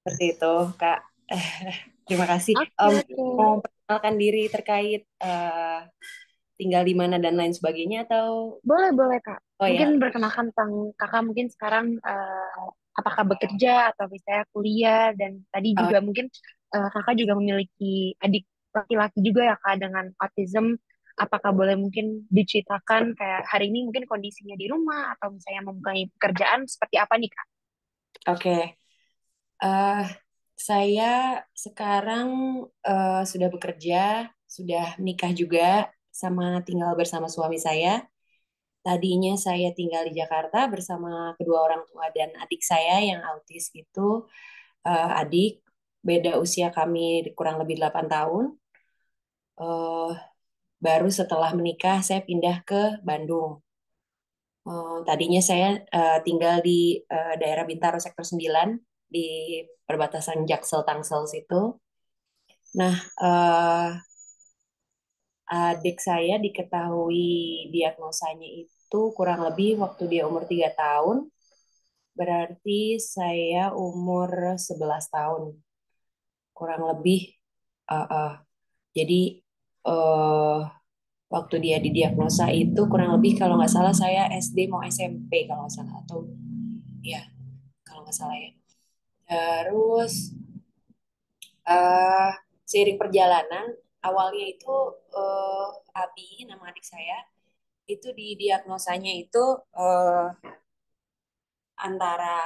Seperti itu, Kak. Terima kasih. Oke, oke. Mau perkenalkan diri terkait tinggal di mana dan lain sebagainya atau Boleh, boleh, Kak. oh Mungkin ya, berkenalan tentang Kakak mungkin sekarang apakah bekerja atau misalnya kuliah dan tadi oh, juga mungkin Kakak juga memiliki adik laki-laki juga ya Kak dengan autism. Apakah boleh mungkin diceritakan kayak hari ini mungkin kondisinya di rumah atau misalnya mempunyai pekerjaan seperti apa nih Kak? oke. Eh, saya sekarang sudah bekerja, sudah menikah juga, sama tinggal bersama suami saya. Tadinya saya tinggal di Jakarta bersama kedua orang tua dan adik saya yang autis itu, adik, beda usia kami kurang lebih 8 tahun. Eh, Baru setelah menikah saya pindah ke Bandung. Tadinya saya tinggal di daerah Bintaro Sektor 9 di perbatasan Jaksel Tangsel situ. Nah, adik saya diketahui diagnosanya itu kurang lebih waktu dia umur 3 tahun, berarti saya umur 11 tahun, kurang lebih. eh, eh, jadi, eh, waktu dia didiagnosa itu kurang lebih kalau nggak salah saya SD mau SMP kalau nggak salah, atau ya kalau nggak salah ya. Terus eh seiring perjalanan, awalnya itu eh, Abi, nama adik saya, itu didiagnosanya itu eh, antara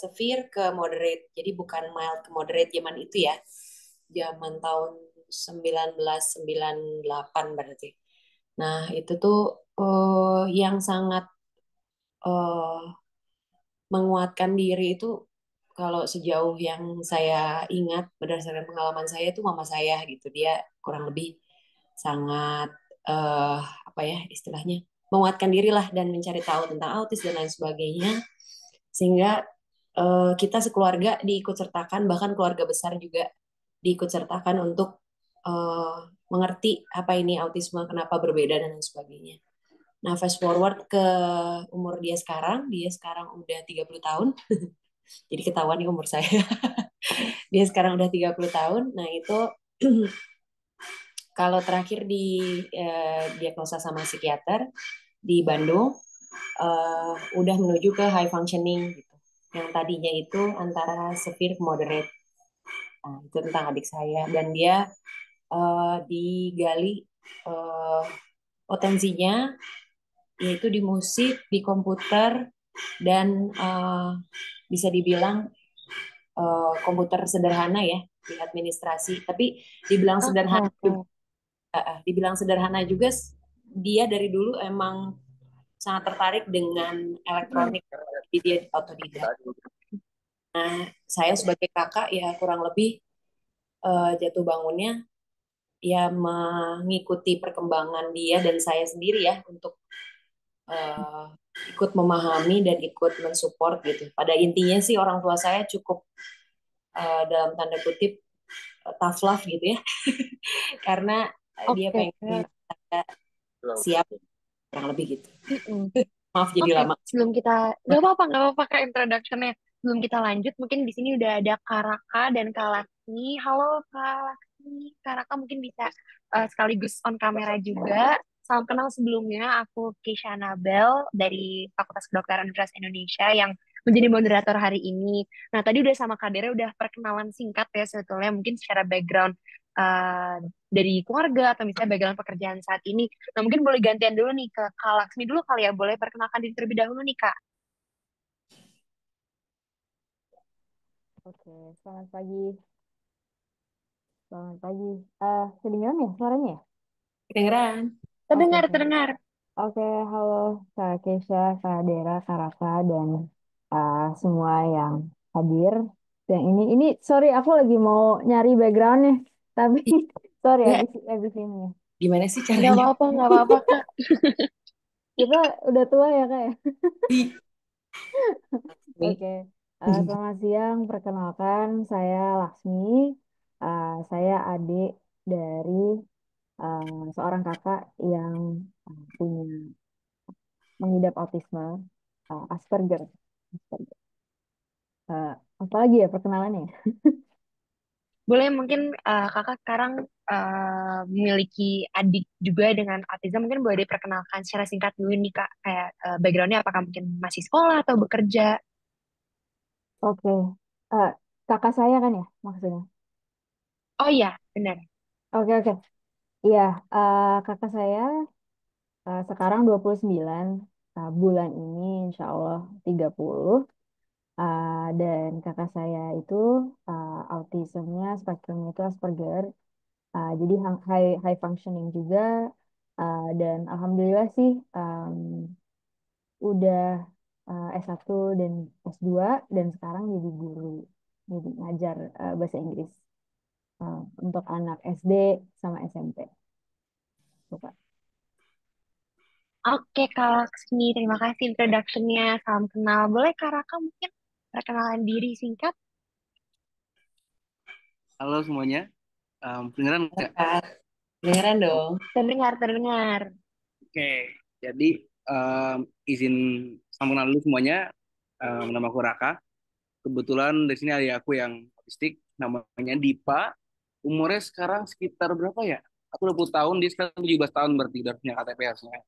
severe ke moderate. Jadi bukan mild ke moderate zaman itu ya. Zaman tahun 1998 berarti. Nah, itu tuh yang sangat eh, menguatkan diri itu, kalau sejauh yang saya ingat berdasarkan pengalaman saya itu mama saya gitu. Dia kurang lebih sangat eh apa ya istilahnya, menguatkan diri lah dan mencari tahu tentang autis dan lain sebagainya, sehingga kita sekeluarga diikut sertakan, bahkan keluarga besar juga diikut sertakan untuk eh, mengerti apa ini autisme, kenapa berbeda dan lain sebagainya. Nah, fast forward ke umur dia sekarang udah 30 tahun. Jadi ketahuan nih umur saya. Dia sekarang udah 30 tahun. Nah, itu kalau terakhir di diagnosa sama psikiater di Bandung, udah menuju ke high functioning gitu. Yang tadinya itu antara severe ke moderate. Nah, itu tentang adik saya, dan dia digali eh, potensinya yaitu di musik, di komputer, dan bisa dibilang komputer sederhana ya, di administrasi. Tapi dibilang Oke, sederhana oke. juga, dibilang sederhana juga, dia dari dulu emang sangat tertarik dengan Hmm. elektronik. Jadi dia otodidak. Nah, saya sebagai kakak ya kurang lebih jatuh bangunnya ya mengikuti perkembangan dia dan saya sendiri ya, untuk eh, ikut memahami dan ikut mensupport gitu. Pada intinya sih orang tua saya cukup dalam tanda kutip tough love gitu ya, karena dia Oke, pengen oke. saya siap, kurang lebih gitu. Mm-mm. Maaf jadi Oke, lama. sebelum kita nggak apa-apa Kak introduction-nya. Sebelum kita lanjut, mungkin di sini udah ada Kak Raka dan Kak Laksmi. Halo Kak Laksmi, Kak Raka mungkin bisa sekaligus on kamera juga. Salam kenal sebelumnya, aku Keisha Nabel dari Fakultas Kedokteran Universitas Indonesia yang menjadi moderator hari ini. Nah, tadi udah sama Kak Dere udah perkenalan singkat ya sebetulnya mungkin secara background eh, dari keluarga atau misalnya background pekerjaan saat ini. Nah, mungkin boleh gantian dulu nih ke Kak Laksmi dulu kali ya. Boleh perkenalkan diri terlebih dahulu nih, Kak. Oke, selamat pagi. Selamat pagi. Kedengeran ya suaranya ya? Kedengeran? Oke, Terdengar, oke. terdengar. Oke, halo Kak Kesha, Kak Dera, Kak Raka, dan semua yang hadir. Dan ini, sorry, aku lagi mau nyari backgroundnya, tapi Ih, sorry, enggak, habis ini ya. gimana sih Nggak caranya? apa-apa, nggak apa-apa, Kak. Kita udah tua ya, Kak ya? Nih. Oke, selamat siang. Perkenalkan, saya Laksmi. Saya adik dari seorang kakak yang punya mengidap autisme Asperger. Asperger. Apalagi ya perkenalannya. Boleh mungkin kakak sekarang memiliki adik juga dengan autism, mungkin boleh diperkenalkan secara singkat dulu nih kak, kayak backgroundnya apakah mungkin masih sekolah atau bekerja? Oke. Eh, kakak saya kan ya maksudnya. Oh iya, benar. Oke, oke. Iya, kakak saya sekarang 29, bulan ini insya Allah 30. Dan kakak saya itu autismnya, spektrumnya itu Asperger. Jadi high, high functioning juga. Dan alhamdulillah sih udah S1 dan S2 dan sekarang jadi guru. Jadi ngajar bahasa Inggris untuk anak SD sama SMP. Tuh, Kak. Oke Kak Laksmi, terima kasih introduction-nya. Salam kenal. Boleh Kak Raka mungkin perkenalan diri singkat? Halo semuanya, kedengeran nggak? Kak, beneran Oh, dong. Terdengar, terdengar. oke, jadi izin salam kenal dulu semuanya. Nama aku Raka. Kebetulan di sini ada aku yang autistik, namanya Dipa. Umurnya sekarang sekitar berapa ya? Aku 20 tahun, dia sekarang 17 tahun berarti udah punya KTP harusnya.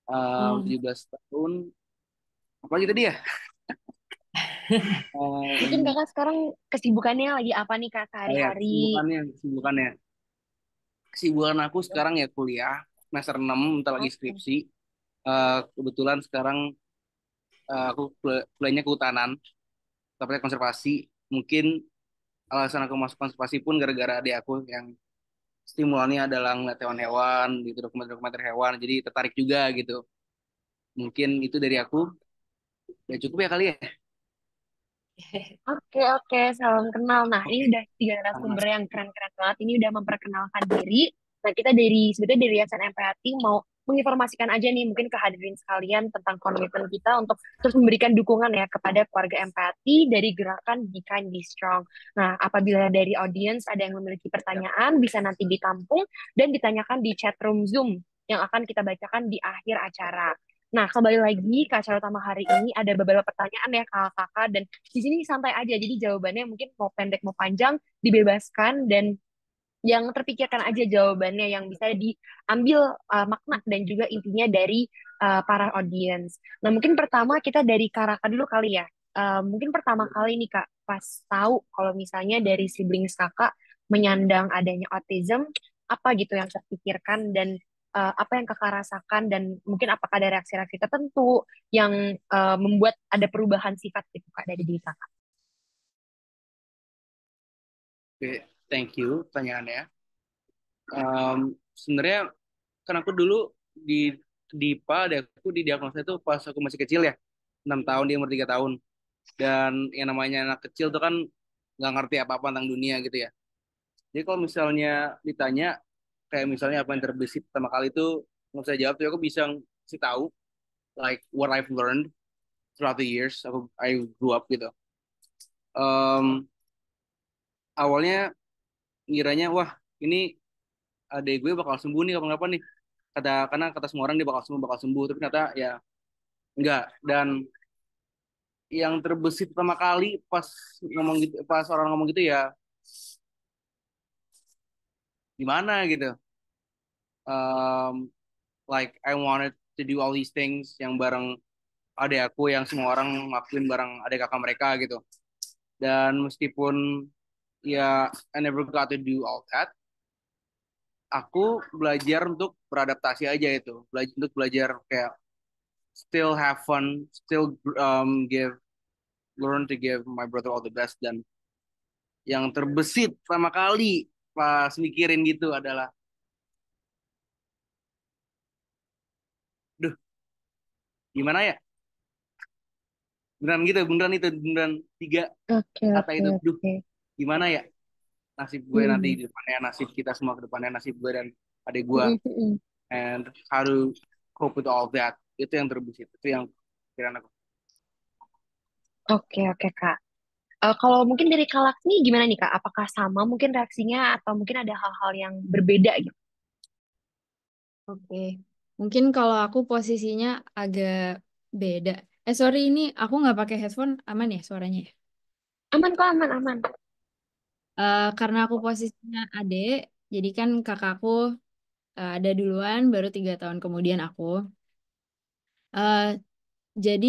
Hmm. 17 tahun, apa lagi tadi ya? Mungkin Um, kakak sekarang kesibukannya lagi apa nih kak oh ya, sehari-hari? kesibukannya. Kesibukan aku sekarang ya kuliah, semester 6, bentar lagi Oke. skripsi. Kebetulan sekarang aku kuliahnya kehutanan, tapi konservasi. Mungkin alasan aku masuk konservasi pun gara-gara adik aku yang stimulannya adalah ngeliat hewan-hewan gitu, dokumenter-dokumenter hewan, jadi tertarik juga gitu. Mungkin itu dari aku. Ya cukup ya kali ya. Oke, oke, salam kenal. Nah, ini Oke, udah tiga sama. narasumber yang keren-keren banget. Ini udah memperkenalkan diri. Nah, kita dari sebetulnya dari Yayasan Empati mau menginformasikan aja nih mungkin ke hadirin sekalian tentang komitmen kita untuk terus memberikan dukungan ya kepada keluarga empati dari gerakan Be Kind Be Strong. Nah, apabila dari audiens ada yang memiliki pertanyaan bisa nanti ditampung dan ditanyakan di chat room Zoom yang akan kita bacakan di akhir acara. Nah, kembali lagi ke acara utama hari ini ada beberapa pertanyaan ya kakak-kakak dan di sini santai aja, jadi jawabannya mungkin mau pendek mau panjang dibebaskan dan yang terpikirkan aja jawabannya yang bisa diambil makna dan juga intinya dari para audiens. Nah mungkin pertama kita dari Karaka dulu kali ya. Mungkin pertama kali nih Kak pas tahu kalau misalnya dari siblings Kakak menyandang adanya autism, apa gitu yang terpikirkan dan apa yang Kakak rasakan dan mungkin apakah ada reaksi-reaksi tertentu yang membuat ada perubahan sifat gitu Kak dari diri Kakak. Oke, thank you pertanyaannya. Sebenarnya kan aku dulu di DIPA, aku didiagnosa itu pas aku masih kecil ya, 6 tahun, dia umur 3 tahun. Dan yang namanya anak kecil tuh kan nggak ngerti apa-apa tentang dunia gitu ya. Jadi kalau misalnya ditanya, kayak misalnya apa yang terbesit pertama kali itu, nggak bisa jawab, tapi aku bisa sih tahu, like what I've learned throughout the years, I grew up gitu. Em, Awalnya ngiranya, wah ini adek gue bakal sembuh nih kapan-kapan nih. Karena kata semua orang dia bakal sembuh, tapi ternyata ya enggak. Dan yang terbesit pertama kali pas ngomong gitu, pas orang ngomong gitu ya, gimana gitu. Um, like I wanted to do all these things yang bareng adik aku yang semua orang ngelakuin bareng adik kakak mereka gitu. Dan meskipun ya I never got to do all that, aku belajar untuk beradaptasi aja itu. Untuk belajar kayak still have fun, still learn to give my brother all the best. Dan yang terbesit pertama kali pas mikirin gitu adalah, duh gimana ya, beneran itu beneran tiga Oke, kata oke, itu, duh oke. gimana ya nasib gue nanti Hmm. di depannya, nasib kita semua ke depannya, nasib gue dan adik gue, Mm, mm, mm. and how to cope with all that. Itu yang terbesit, itu yang pikiran aku. Oke, oke, Kak. Kalau mungkin dari Kak Laksmi gimana nih, Kak? Apakah sama mungkin reaksinya atau mungkin ada hal-hal yang berbeda gitu? Oke, mungkin kalau aku posisinya agak beda. Sorry, ini aku nggak pakai headphone, aman ya suaranya? Ya? Aman kok, aman, aman. Karena aku posisinya adik, jadi kan kakakku ada duluan, baru 3 tahun kemudian aku. Eh, jadi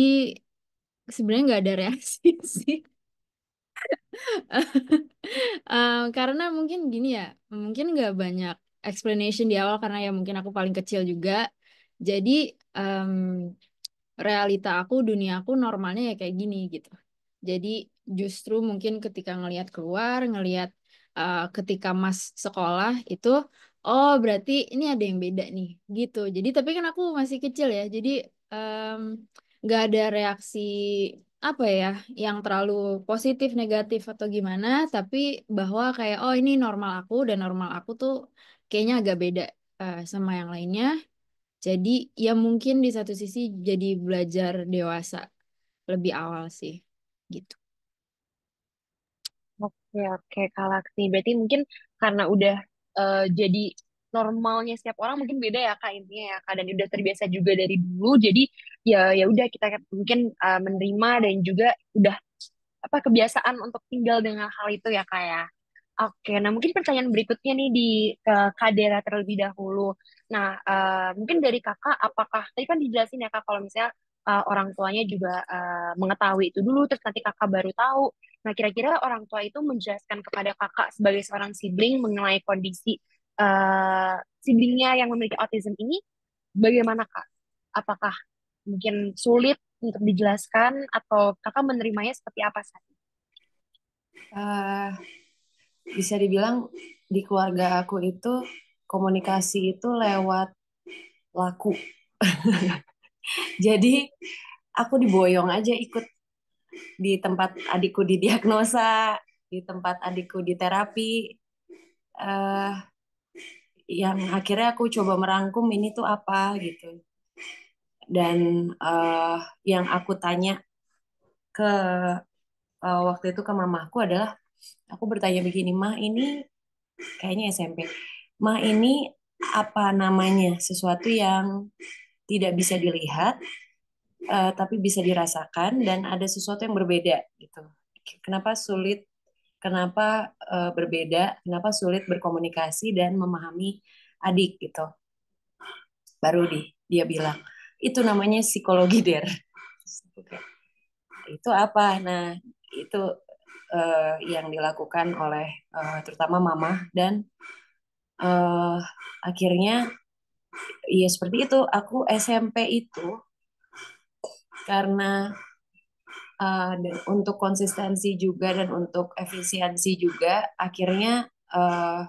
sebenarnya nggak ada reaksi sih. Karena mungkin gini ya, mungkin nggak banyak explanation di awal karena ya mungkin aku paling kecil juga. Jadi em, realita aku, dunia aku normalnya ya kayak gini gitu. Jadi justru mungkin ketika ngelihat keluar, ngelihat ketika Mas sekolah itu, oh berarti ini ada yang beda nih gitu. Jadi tapi kan aku masih kecil ya, jadi em, nggak ada reaksi apa ya yang terlalu positif, negatif atau gimana, tapi bahwa kayak oh ini normal aku dan normal aku tuh kayaknya agak beda sama yang lainnya. Jadi ya mungkin di satu sisi jadi belajar dewasa lebih awal sih gitu. Oke, oke, Kak Laksmi. Berarti mungkin karena udah jadi normalnya setiap orang mungkin beda ya Kak intinya ya Kak dan udah terbiasa juga dari dulu. Jadi ya ya udah kita mungkin menerima dan juga udah apa kebiasaan untuk tinggal dengan hal itu ya Kak ya. Oke, nah mungkin pertanyaan berikutnya nih di ke Kak Dera terlebih dahulu. Nah, mungkin dari kakak, apakah tadi kan dijelasin ya kak kalau misalnya orang tuanya juga mengetahui itu dulu, terus nanti kakak baru tahu. Nah, kira-kira orang tua itu menjelaskan kepada kakak sebagai seorang sibling mengenai kondisi siblingnya yang memiliki autism ini, bagaimana kak? Apakah mungkin sulit untuk dijelaskan atau kakak menerimanya seperti apa saat ini? Eh, bisa dibilang di keluarga aku itu komunikasi itu lewat laku. Jadi aku diboyong aja ikut di tempat adikku didiagnosa, di tempat adikku di terapi. eh yang akhirnya aku coba merangkum ini tuh apa gitu. Dan yang aku tanya ke waktu itu ke mamaku adalah aku bertanya begini, "Mah, ini kayaknya SMP. Mah, ini apa namanya? Sesuatu yang tidak bisa dilihat tapi bisa dirasakan dan ada sesuatu yang berbeda gitu. Kenapa sulit? Kenapa berbeda? Kenapa sulit berkomunikasi dan memahami adik gitu?" Baru dia bilang, "Itu namanya psikologi, Der." Itu apa? Nah, itu yang dilakukan oleh terutama mama dan eh, akhirnya ya seperti itu. Aku SMP itu karena dan untuk konsistensi juga dan untuk efisiensi juga akhirnya eh,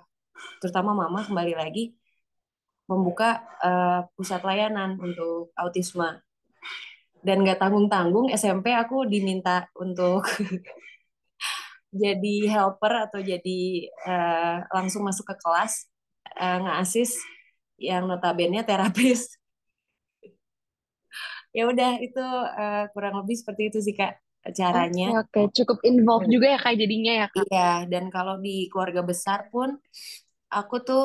terutama mama kembali lagi membuka pusat layanan untuk autisme dan nggak tanggung-tanggung SMP aku diminta untuk jadi helper atau jadi langsung masuk ke kelas nge-assist yang notabene terapis. Ya udah itu kurang lebih seperti itu sih Kak caranya. Oke, oke, cukup involved juga ya kak jadinya ya kak. Iya, dan kalau di keluarga besar pun aku tuh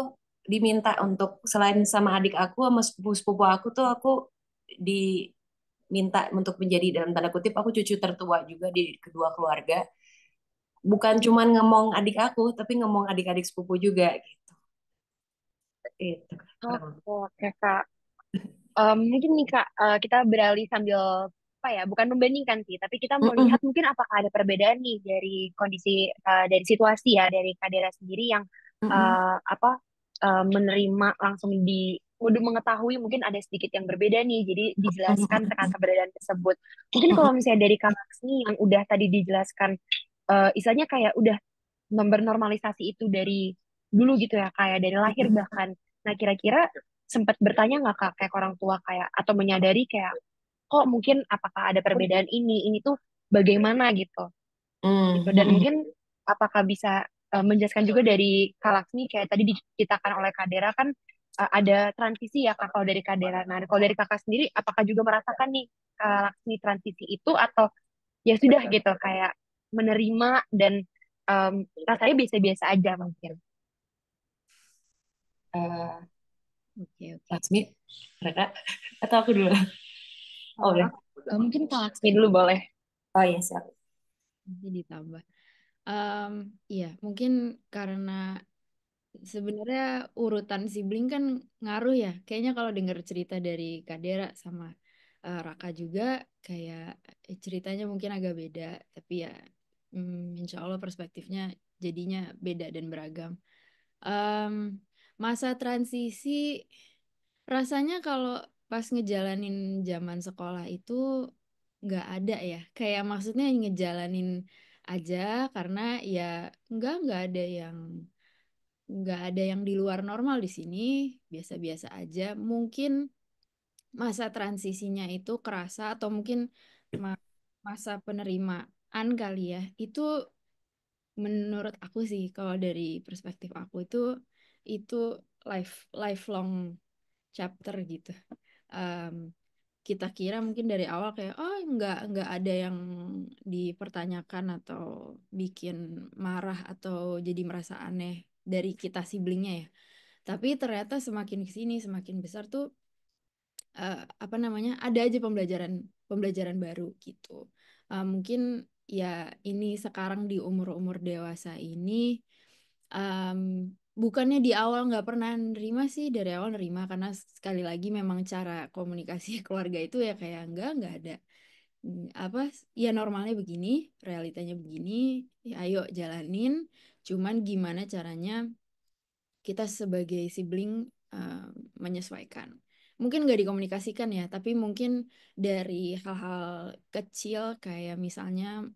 diminta untuk selain sama adik aku sama sepupu-sepupu aku tuh aku diminta untuk menjadi dalam tanda kutip aku cucu tertua juga di kedua keluarga. Bukan cuman ngomong adik aku, tapi ngomong adik-adik sepupu juga gitu. Itu kurang Oke, lebih. oke kak. Mungkin nih Kak, kita beralih sambil apa ya, bukan membandingkan sih, tapi kita Mm-mm, melihat mungkin apakah ada perbedaan nih dari kondisi, dari situasi ya, dari Kak Dera sendiri yang mm-mm, apa menerima langsung udah mengetahui mungkin ada sedikit yang berbeda nih, jadi dijelaskan tentang mm-mm, keberadaan tersebut. Mungkin kalau mm-mm, misalnya dari Kak Laksmi yang udah tadi dijelaskan, istilahnya kayak udah bernormalisasi itu dari dulu gitu ya, kayak dari lahir mm-mm, bahkan. Nah, kira-kira sempat bertanya nggak kak kayak ke orang tua kayak atau menyadari kayak kok mungkin apakah ada perbedaan ini tuh bagaimana gitu gitu dan mm-mm, mungkin apakah bisa menjelaskan juga dari Kak Laksmi kayak tadi diceritakan oleh Kak Dera kan ada transisi ya kak kalau dari Kak Dera. Nah kalau dari kakak sendiri apakah juga merasakan nih Kak Laksmi transisi itu atau ya sudah gitu kayak menerima dan rasanya biasa-biasa aja mungkin. Eh, Oke, oke. Laksmi, Reka, atau aku dulu? Oh, udah. Mungkin Kak Laksmi dulu boleh. Oh ya, siap. nanti ditambah. Iya, mungkin karena sebenarnya urutan sibling kan ngaruh ya. Kayaknya kalau dengar cerita dari Kak Dera sama Raka juga kayak ceritanya mungkin agak beda, tapi ya insya Allah perspektifnya jadinya beda dan beragam. Em, Masa transisi rasanya kalau pas ngejalanin zaman sekolah itu nggak ada ya. Kayak maksudnya ngejalanin aja karena ya nggak ada yang di luar normal di sini, biasa-biasa aja. Mungkin masa transisinya itu kerasa atau mungkin ma- masa penerimaan kali ya. Itu menurut aku sih kalau dari perspektif aku itu lifelong chapter gitu. Em, Kita kira mungkin dari awal kayak oh nggak ada yang dipertanyakan atau bikin marah atau jadi merasa aneh dari kita siblingnya ya. Tapi ternyata semakin kesini semakin besar tuh apa namanya ada aja pembelajaran pembelajaran baru gitu. Mungkin ya ini sekarang di umur-umur dewasa ini em, bukannya di awal nggak pernah nerima sih dari awal nerima karena sekali lagi memang cara komunikasi keluarga itu ya kayak nggak ada. Apa ya normalnya begini realitanya begini ya ayo jalanin cuman gimana caranya kita sebagai sibling menyesuaikan. Mungkin nggak dikomunikasikan ya, tapi mungkin dari hal-hal kecil kayak misalnya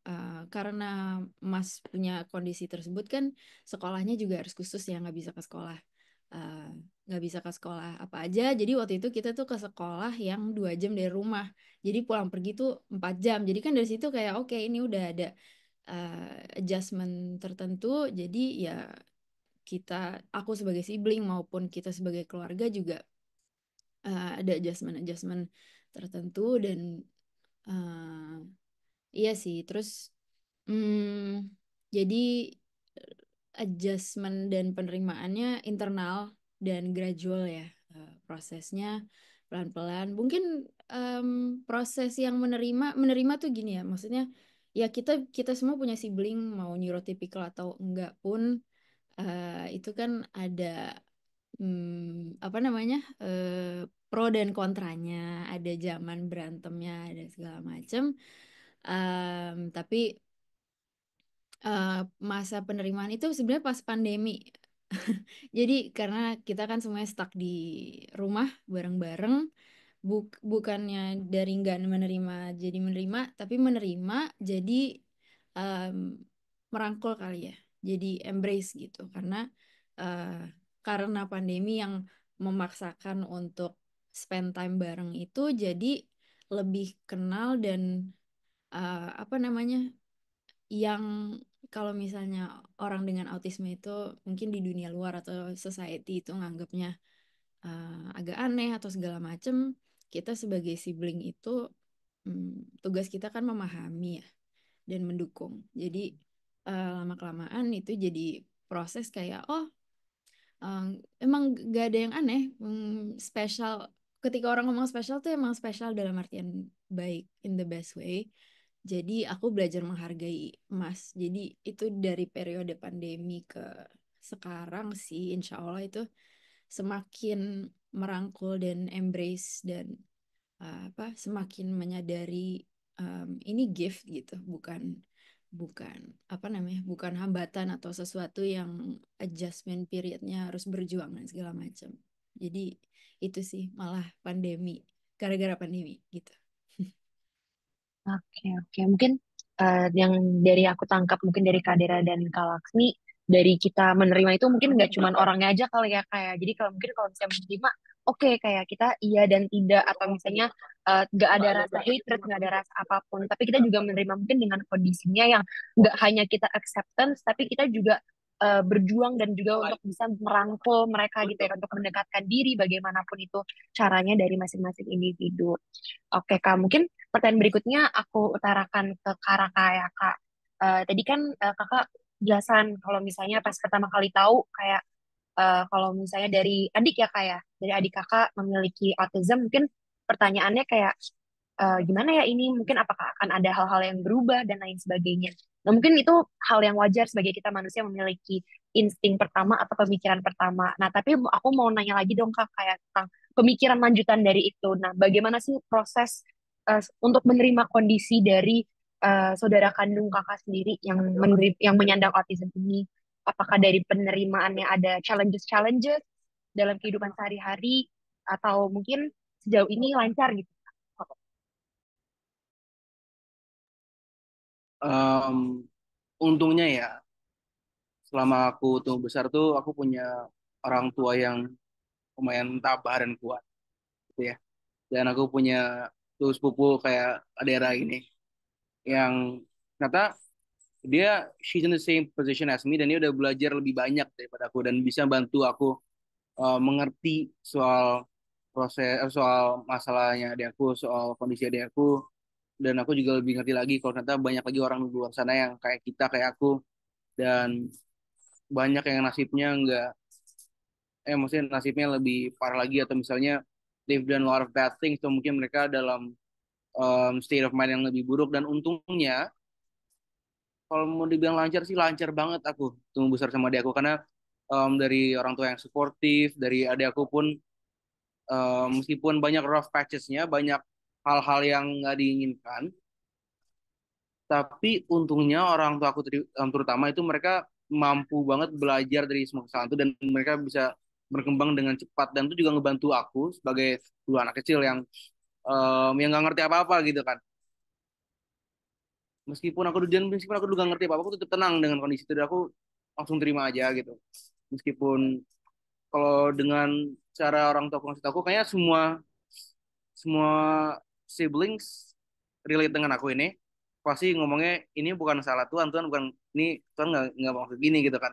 karena Mas punya kondisi tersebut kan sekolahnya juga harus khusus ya nggak bisa ke sekolah eh, nggak bisa ke sekolah apa aja. Jadi waktu itu kita tuh ke sekolah yang 2 jam dari rumah. Jadi pulang pergi tuh 4 jam. Jadi kan dari situ kayak oke ini udah ada adjustment tertentu. Jadi ya kita, aku sebagai sibling maupun kita sebagai keluarga juga ada adjustment-adjustment tertentu dan eh, iya sih. Terus jadi adjustment dan penerimaannya internal dan gradual ya prosesnya pelan-pelan. Mungkin em, proses yang menerima tuh gini ya, maksudnya ya kita kita semua punya sibling mau neurotypical atau enggak pun itu kan ada apa namanya pro dan kontranya, ada zaman berantemnya, ada segala macam. Tapi eh, masa penerimaan itu sebenarnya pas pandemi. Jadi karena kita kan semuanya stuck di rumah bareng-bareng, bukannya dari nggak menerima jadi menerima, tapi menerima jadi em, merangkul kali ya. Jadi embrace gitu eh, karena pandemi yang memaksakan untuk spend time bareng itu jadi lebih kenal dan apa namanya yang kalau misalnya orang dengan autisme itu mungkin di dunia luar atau society itu nganggapnya agak aneh atau segala macem, kita sebagai sibling itu tugas kita kan memahami ya dan mendukung. Jadi lama-kelamaan itu jadi proses kayak oh um, emang gak ada yang aneh. Spesial ketika orang ngomong spesial tuh emang spesial dalam artian baik in the best way. Jadi aku belajar menghargai emas. Jadi itu dari periode pandemi ke sekarang sih, insya Allah itu semakin merangkul dan embrace dan apa semakin menyadari ini gift gitu, bukan bukan apa namanya, bukan hambatan atau sesuatu yang adjustment periodnya harus berjuang dan segala macam. Jadi itu sih malah pandemi, gara-gara pandemi gitu. Oke, oke. Mungkin yang dari aku tangkap mungkin dari Kadera dan Kak Laksmi, dari kita menerima itu mungkin nggak cuman orangnya aja kali ya kayak. Jadi kalau mungkin kalau misalnya menerima, oke kayak kita iya dan tidak atau misalnya nggak ada rasa hatred, nggak ada rasa apapun. Tapi kita juga menerima mungkin dengan kondisinya yang nggak hanya kita acceptance, tapi kita juga berjuang dan juga untuk bisa merangkul mereka gitu ya untuk mendekatkan diri bagaimanapun itu caranya dari masing-masing individu. Oke Kak, mungkin pertanyaan berikutnya aku utarakan ke Kak Raka ya Kak. Tadi kan Kakak jelasan kalau misalnya pas pertama kali tahu kayak kalau misalnya dari adik ya Kak ya, dari adik Kakak memiliki autism mungkin pertanyaannya kayak gimana ya ini, mungkin apakah akan ada hal-hal yang berubah dan lain sebagainya. Nah, mungkin itu hal yang wajar sebagai kita manusia memiliki insting pertama atau pemikiran pertama. Nah, tapi aku mau nanya lagi dong Kak, kayak tentang pemikiran lanjutan dari itu. Nah, bagaimana sih proses untuk menerima kondisi dari saudara kandung Kakak sendiri yang menyandang autism ini? Apakah dari penerimaannya ada challenges-challenges dalam kehidupan sehari-hari, atau mungkin sejauh ini lancar gitu? Em, Untungnya ya, selama aku tumbuh besar tuh aku punya orang tua yang lumayan tabah dan kuat gitu ya. Dan aku punya tuh sepupu kayak Adera ini yang ternyata dia she's in the same position as me dan dia udah belajar lebih banyak daripada aku dan bisa bantu aku mengerti soal soal masalahnya adik aku, soal kondisi adik aku, dan aku juga lebih ngerti lagi kalau ternyata banyak lagi orang di luar sana yang kayak kita kayak aku dan banyak yang nasibnya enggak maksudnya nasibnya lebih parah lagi atau misalnya they've done a lot of bad things atau mungkin mereka dalam state of mind yang lebih buruk dan untungnya kalau mau dibilang lancar sih lancar banget aku tumbuh besar sama adik aku karena dari orang tua yang suportif dari adik aku pun meskipun banyak rough patches-nya banyak hal-hal yang nggak diinginkan tapi untungnya orang tua aku terutama itu mereka mampu banget belajar dari semua kesalahan itu dan mereka bisa berkembang dengan cepat dan itu juga ngebantu aku sebagai dua anak kecil yang nggak ngerti apa-apa gitu kan meskipun aku juga nggak ngerti apa-apa aku tetap tenang dengan kondisi itu dan aku langsung terima aja gitu meskipun kalau dengan cara orang tua aku ngasih tahu aku kayaknya semua semua siblings relate dengan aku ini pasti ngomongnya ini bukan salah Tuhan Tuhan bukan ini Tuhan nggak mau kayak gini gitu kan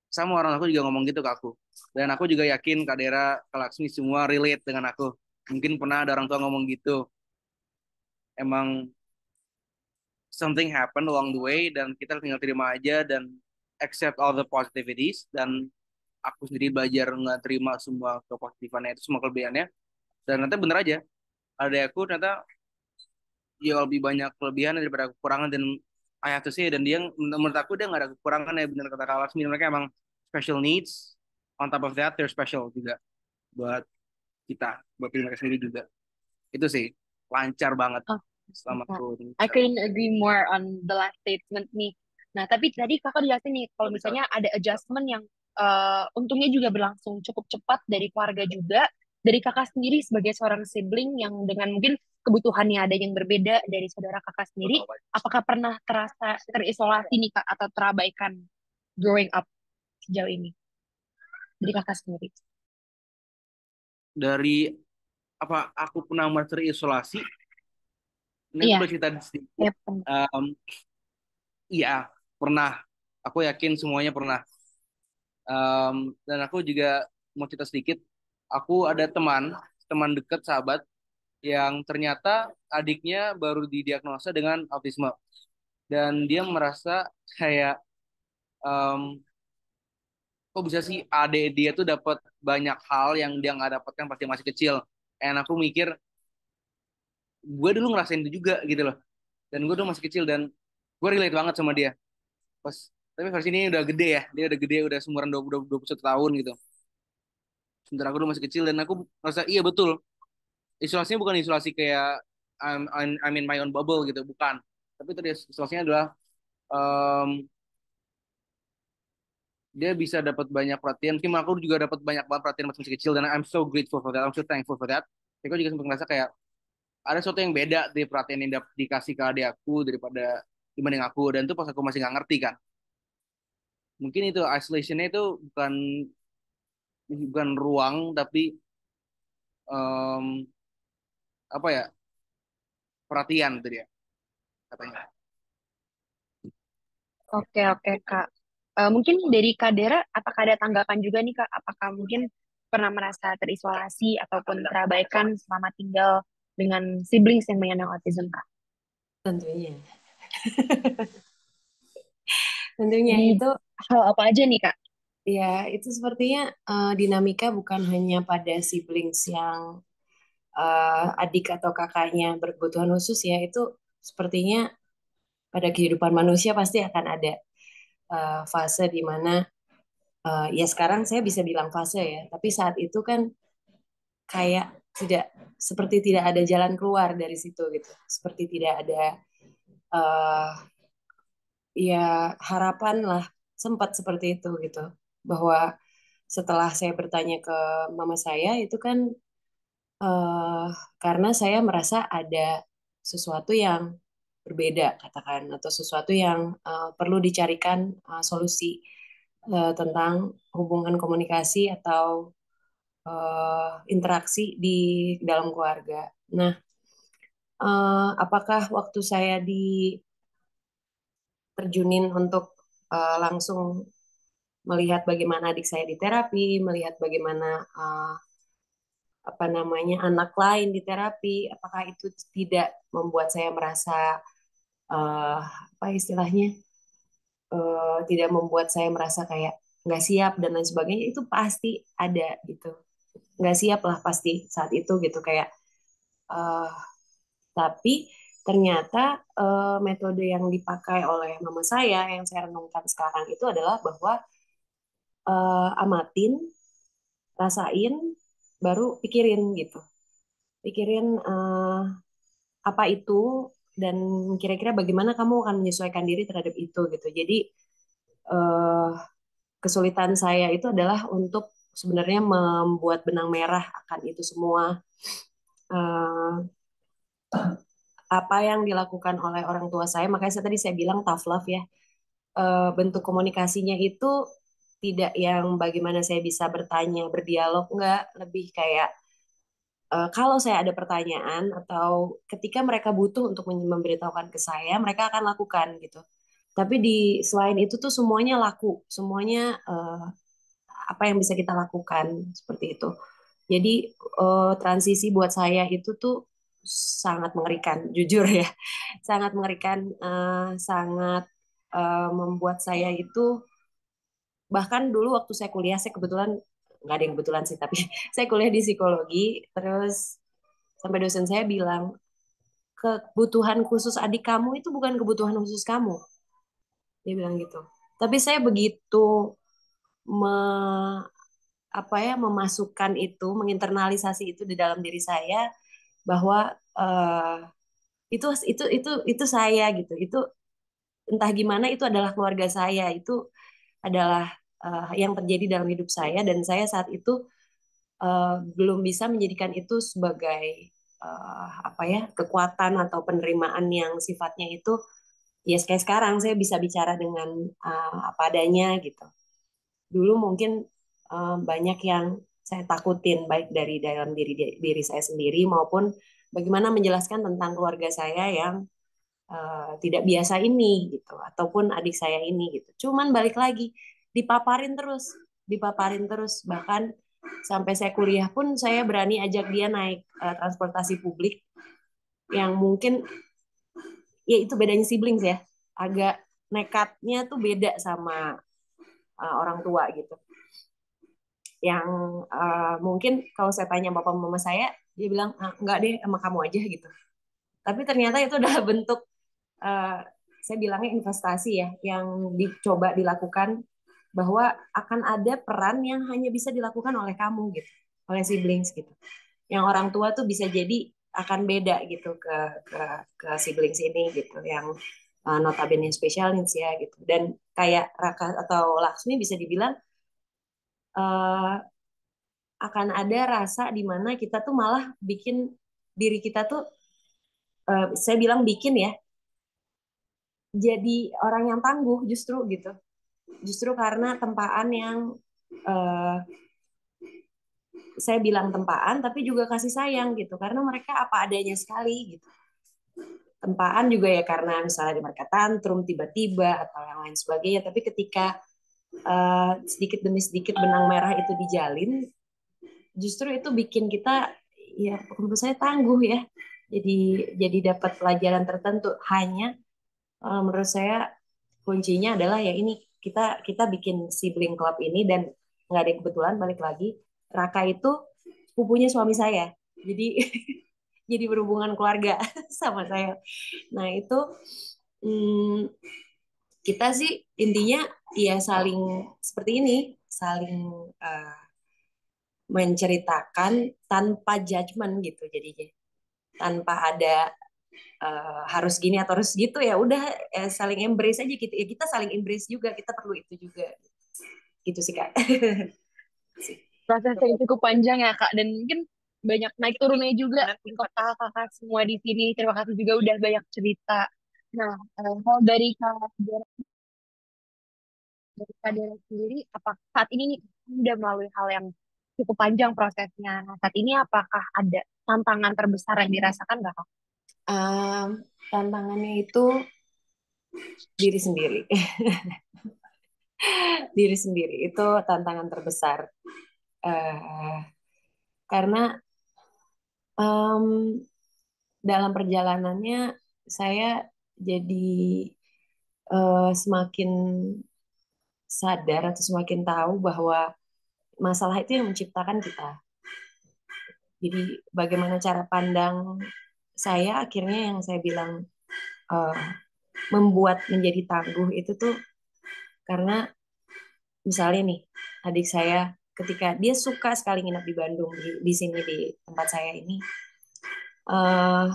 sama orang aku juga ngomong gitu ke aku dan aku juga yakin Kak Dera Kak Laksmi semua relate dengan aku mungkin pernah ada orang tua ngomong gitu emang something happen along the way dan kita tinggal terima aja dan accept all the positivities dan aku sendiri belajar nggak terima semua kepositifannya itu semua kelebihannya dan ternyata bener aja ada aku ternyata dia lebih banyak kelebihan daripada kekurangan dan I have to say dan dia menurut aku dia nggak ada kekurangan ya benar kata Kak Laksmi mereka emang special needs on top of that they're special juga buat kita buat diri mereka sendiri juga itu sih lancar banget Oh, selama Kak. aku I couldn't agree more on the last statement nih. Nah, tapi tadi kakak jelasin nih, kalau misalnya ada adjustment yang untungnya juga berlangsung cukup cepat dari keluarga juga, dari kakak sendiri sebagai seorang sibling yang dengan mungkin kebutuhannya ada yang berbeda dari saudara kakak sendiri, apakah pernah terasa terisolasi nih kak atau terabaikan growing up sejauh ini dari kakak sendiri? dari apa aku pernah merasa terisolasi ini aku Iya, boleh cerita sedikit ya, pernah. um, iya pernah aku yakin semuanya pernah. Dan aku juga mau cerita sedikit aku ada teman teman dekat sahabat yang ternyata adiknya baru didiagnosa dengan autisme dan dia merasa kayak um, kok bisa sih adik dia tuh dapat banyak hal yang dia nggak dapatkan pas dia masih kecil. Dan aku mikir gue dulu ngerasain itu juga gitu loh dan gue dulu masih kecil dan gue relate banget sama dia pas tapi versi ini udah gede ya dia udah gede udah seumuran 21 tahun gitu sementara aku dulu masih kecil dan aku merasa iya betul isolasinya bukan isolasi kayak I'm in my own bubble gitu bukan tapi tadi isolasinya adalah um, dia bisa dapat banyak perhatian mungkin aku juga dapat banyak banget perhatian pas masih kecil dan I'm so grateful for that I'm so thankful for that tapi aku juga sempat ngerasa kayak ada sesuatu yang beda dari perhatian yang dikasih ke adik aku daripada dibanding aku dan itu pas aku masih nggak ngerti kan mungkin itu isolationnya itu bukan bukan ruang tapi em, apa ya perhatian itu dia katanya. Oke, oke, Kak. Mungkin dari Kak Dera, apakah ada tanggapan juga nih, Kak? Apakah mungkin pernah merasa terisolasi ataupun terabaikan selama tinggal dengan siblings yang menyandang autism, Kak? Tentunya. Tentunya Di itu hal apa aja nih, Kak? ya itu sepertinya dinamika bukan hanya pada siblings yang adik atau kakaknya berkebutuhan khusus ya itu sepertinya pada kehidupan manusia pasti akan ada fase di mana ya sekarang saya bisa bilang fase ya, tapi saat itu kan kayak tidak seperti tidak ada jalan keluar dari situ gitu, seperti tidak ada eh, ya harapan lah, sempat seperti itu gitu, bahwa setelah saya bertanya ke mama saya itu kan eh, karena saya merasa ada sesuatu yang berbeda katakan atau sesuatu yang perlu dicarikan solusi tentang hubungan komunikasi atau interaksi di dalam keluarga. Nah, apakah waktu saya diterjunin untuk langsung melihat bagaimana adik saya di terapi, melihat bagaimana apa namanya anak lain di terapi, apakah itu tidak membuat saya merasa apa istilahnya tidak membuat saya merasa kayak nggak siap dan lain sebagainya, itu pasti ada gitu, nggak siap lah pasti saat itu gitu kayak eh, tapi ternyata metode yang dipakai oleh mama saya yang saya renungkan sekarang itu adalah bahwa amatin, rasain, baru pikirin gitu. Pikirin apa itu dan kira-kira bagaimana kamu akan menyesuaikan diri terhadap itu gitu. Jadi eh, kesulitan saya itu adalah untuk sebenarnya membuat benang merah akan itu semua. Eh, apa yang dilakukan oleh orang tua saya, makanya tadi saya bilang tough love ya. Bentuk komunikasinya itu tidak yang bagaimana saya bisa bertanya, berdialog, enggak, lebih kayak kalau saya ada pertanyaan atau ketika mereka butuh untuk memberitahukan ke saya, mereka akan lakukan gitu. Tapi di selain itu tuh semuanya laku, semuanya apa yang bisa kita lakukan seperti itu. Jadi transisi buat saya itu tuh sangat mengerikan, jujur ya, sangat mengerikan, sangat membuat saya itu bahkan dulu waktu saya kuliah saya kebetulan nggak ada yang kebetulan sih tapi saya kuliah di psikologi terus sampai dosen saya bilang kebutuhan khusus adik kamu itu bukan kebutuhan khusus kamu, dia bilang gitu. Tapi saya begitu me, apa ya memasukkan itu, menginternalisasi itu di dalam diri saya bahwa itu saya gitu. Itu entah gimana itu adalah keluarga saya, itu adalah yang terjadi dalam hidup saya dan saya saat itu belum bisa menjadikan itu sebagai apa ya kekuatan atau penerimaan yang sifatnya itu ya kayak sekarang saya bisa bicara dengan apa adanya gitu. Dulu mungkin banyak yang saya takutin baik dari dalam diri saya sendiri maupun bagaimana menjelaskan tentang keluarga saya yang tidak biasa ini gitu ataupun adik saya ini gitu. Cuman balik lagi dipaparin terus bahkan sampai saya kuliah pun saya berani ajak dia naik transportasi publik yang mungkin ya itu bedanya siblings ya, agak nekatnya tuh beda sama orang tua gitu yang mungkin kalau saya tanya bapak mama saya dia bilang enggak deh sama kamu aja gitu, tapi ternyata itu adalah bentuk uh, saya bilangnya investasi ya yang dicoba dilakukan bahwa akan ada peran yang hanya bisa dilakukan oleh kamu gitu, oleh siblings gitu, yang orang tua tuh bisa jadi akan beda gitu ke siblings ini gitu yang notabene special needs ya gitu, dan kayak Raka atau Laksmi bisa dibilang uh, akan ada rasa di mana kita tuh malah bikin diri kita tuh saya bilang bikin ya jadi orang yang tangguh justru gitu, justru karena tempaan yang uh, saya bilang tempaan tapi juga kasih sayang gitu karena mereka apa adanya sekali gitu. Tempaan juga ya karena misalnya mereka tantrum tiba-tiba atau yang lain sebagainya, tapi ketika sedikit demi sedikit benang merah itu dijalin justru itu bikin kita ya menurut saya tangguh ya, jadi dapat pelajaran tertentu. Hanya menurut saya kuncinya adalah ya ini kita kita bikin sibling club ini dan nggak ada yang kebetulan balik lagi Raka itu sepupunya suami saya jadi jadi berhubungan keluarga sama saya. Nah itu hmm, kita sih intinya ya saling seperti ini, saling eh, menceritakan tanpa judgement gitu jadinya, tanpa ada harus gini atau harus gitu, ya udah saling embrace aja gitu ya, kita saling embrace juga, kita perlu itu juga gitu sih Kak. Proses yang cukup panjang ya Kak, dan mungkin banyak naik turunnya juga untuk kakak-kakak semua di sini. Terima kasih juga udah banyak cerita. Nah, kalau dari Kak Dera sendiri, apa saat ini nih udah melalui hal yang cukup panjang prosesnya. Nah, saat ini apakah ada tantangan terbesar yang dirasakan nggak Kak? Um, Tantangannya itu diri sendiri. Diri sendiri itu tantangan terbesar. Eh, karena em, dalam perjalanannya saya jadi semakin sadar atau semakin tahu bahwa masalah itu yang menciptakan kita. Jadi bagaimana cara pandang saya, akhirnya yang saya bilang eh, membuat menjadi tangguh itu tuh karena misalnya nih adik saya ketika dia suka sekali nginep di Bandung, di sini di tempat saya ini. eh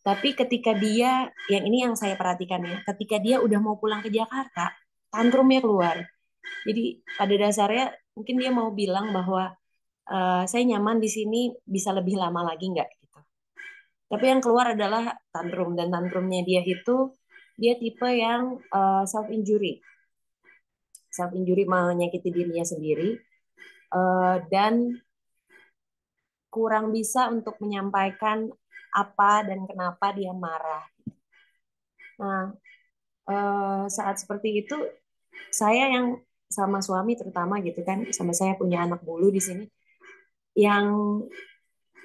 tapi ketika dia, yang ini yang saya perhatikan ya, ketika dia udah mau pulang ke Jakarta, tantrumnya keluar. Jadi pada dasarnya mungkin dia mau bilang bahwa saya nyaman di sini, bisa lebih lama lagi nggak gitu. Tapi yang keluar adalah tantrum, dan tantrumnya dia itu dia tipe yang self injury, menyakiti dirinya sendiri, dan kurang bisa untuk menyampaikan apa dan kenapa dia marah. Nah, saat seperti itu saya yang sama suami terutama gitu kan, sama saya punya anak bulu di sini yang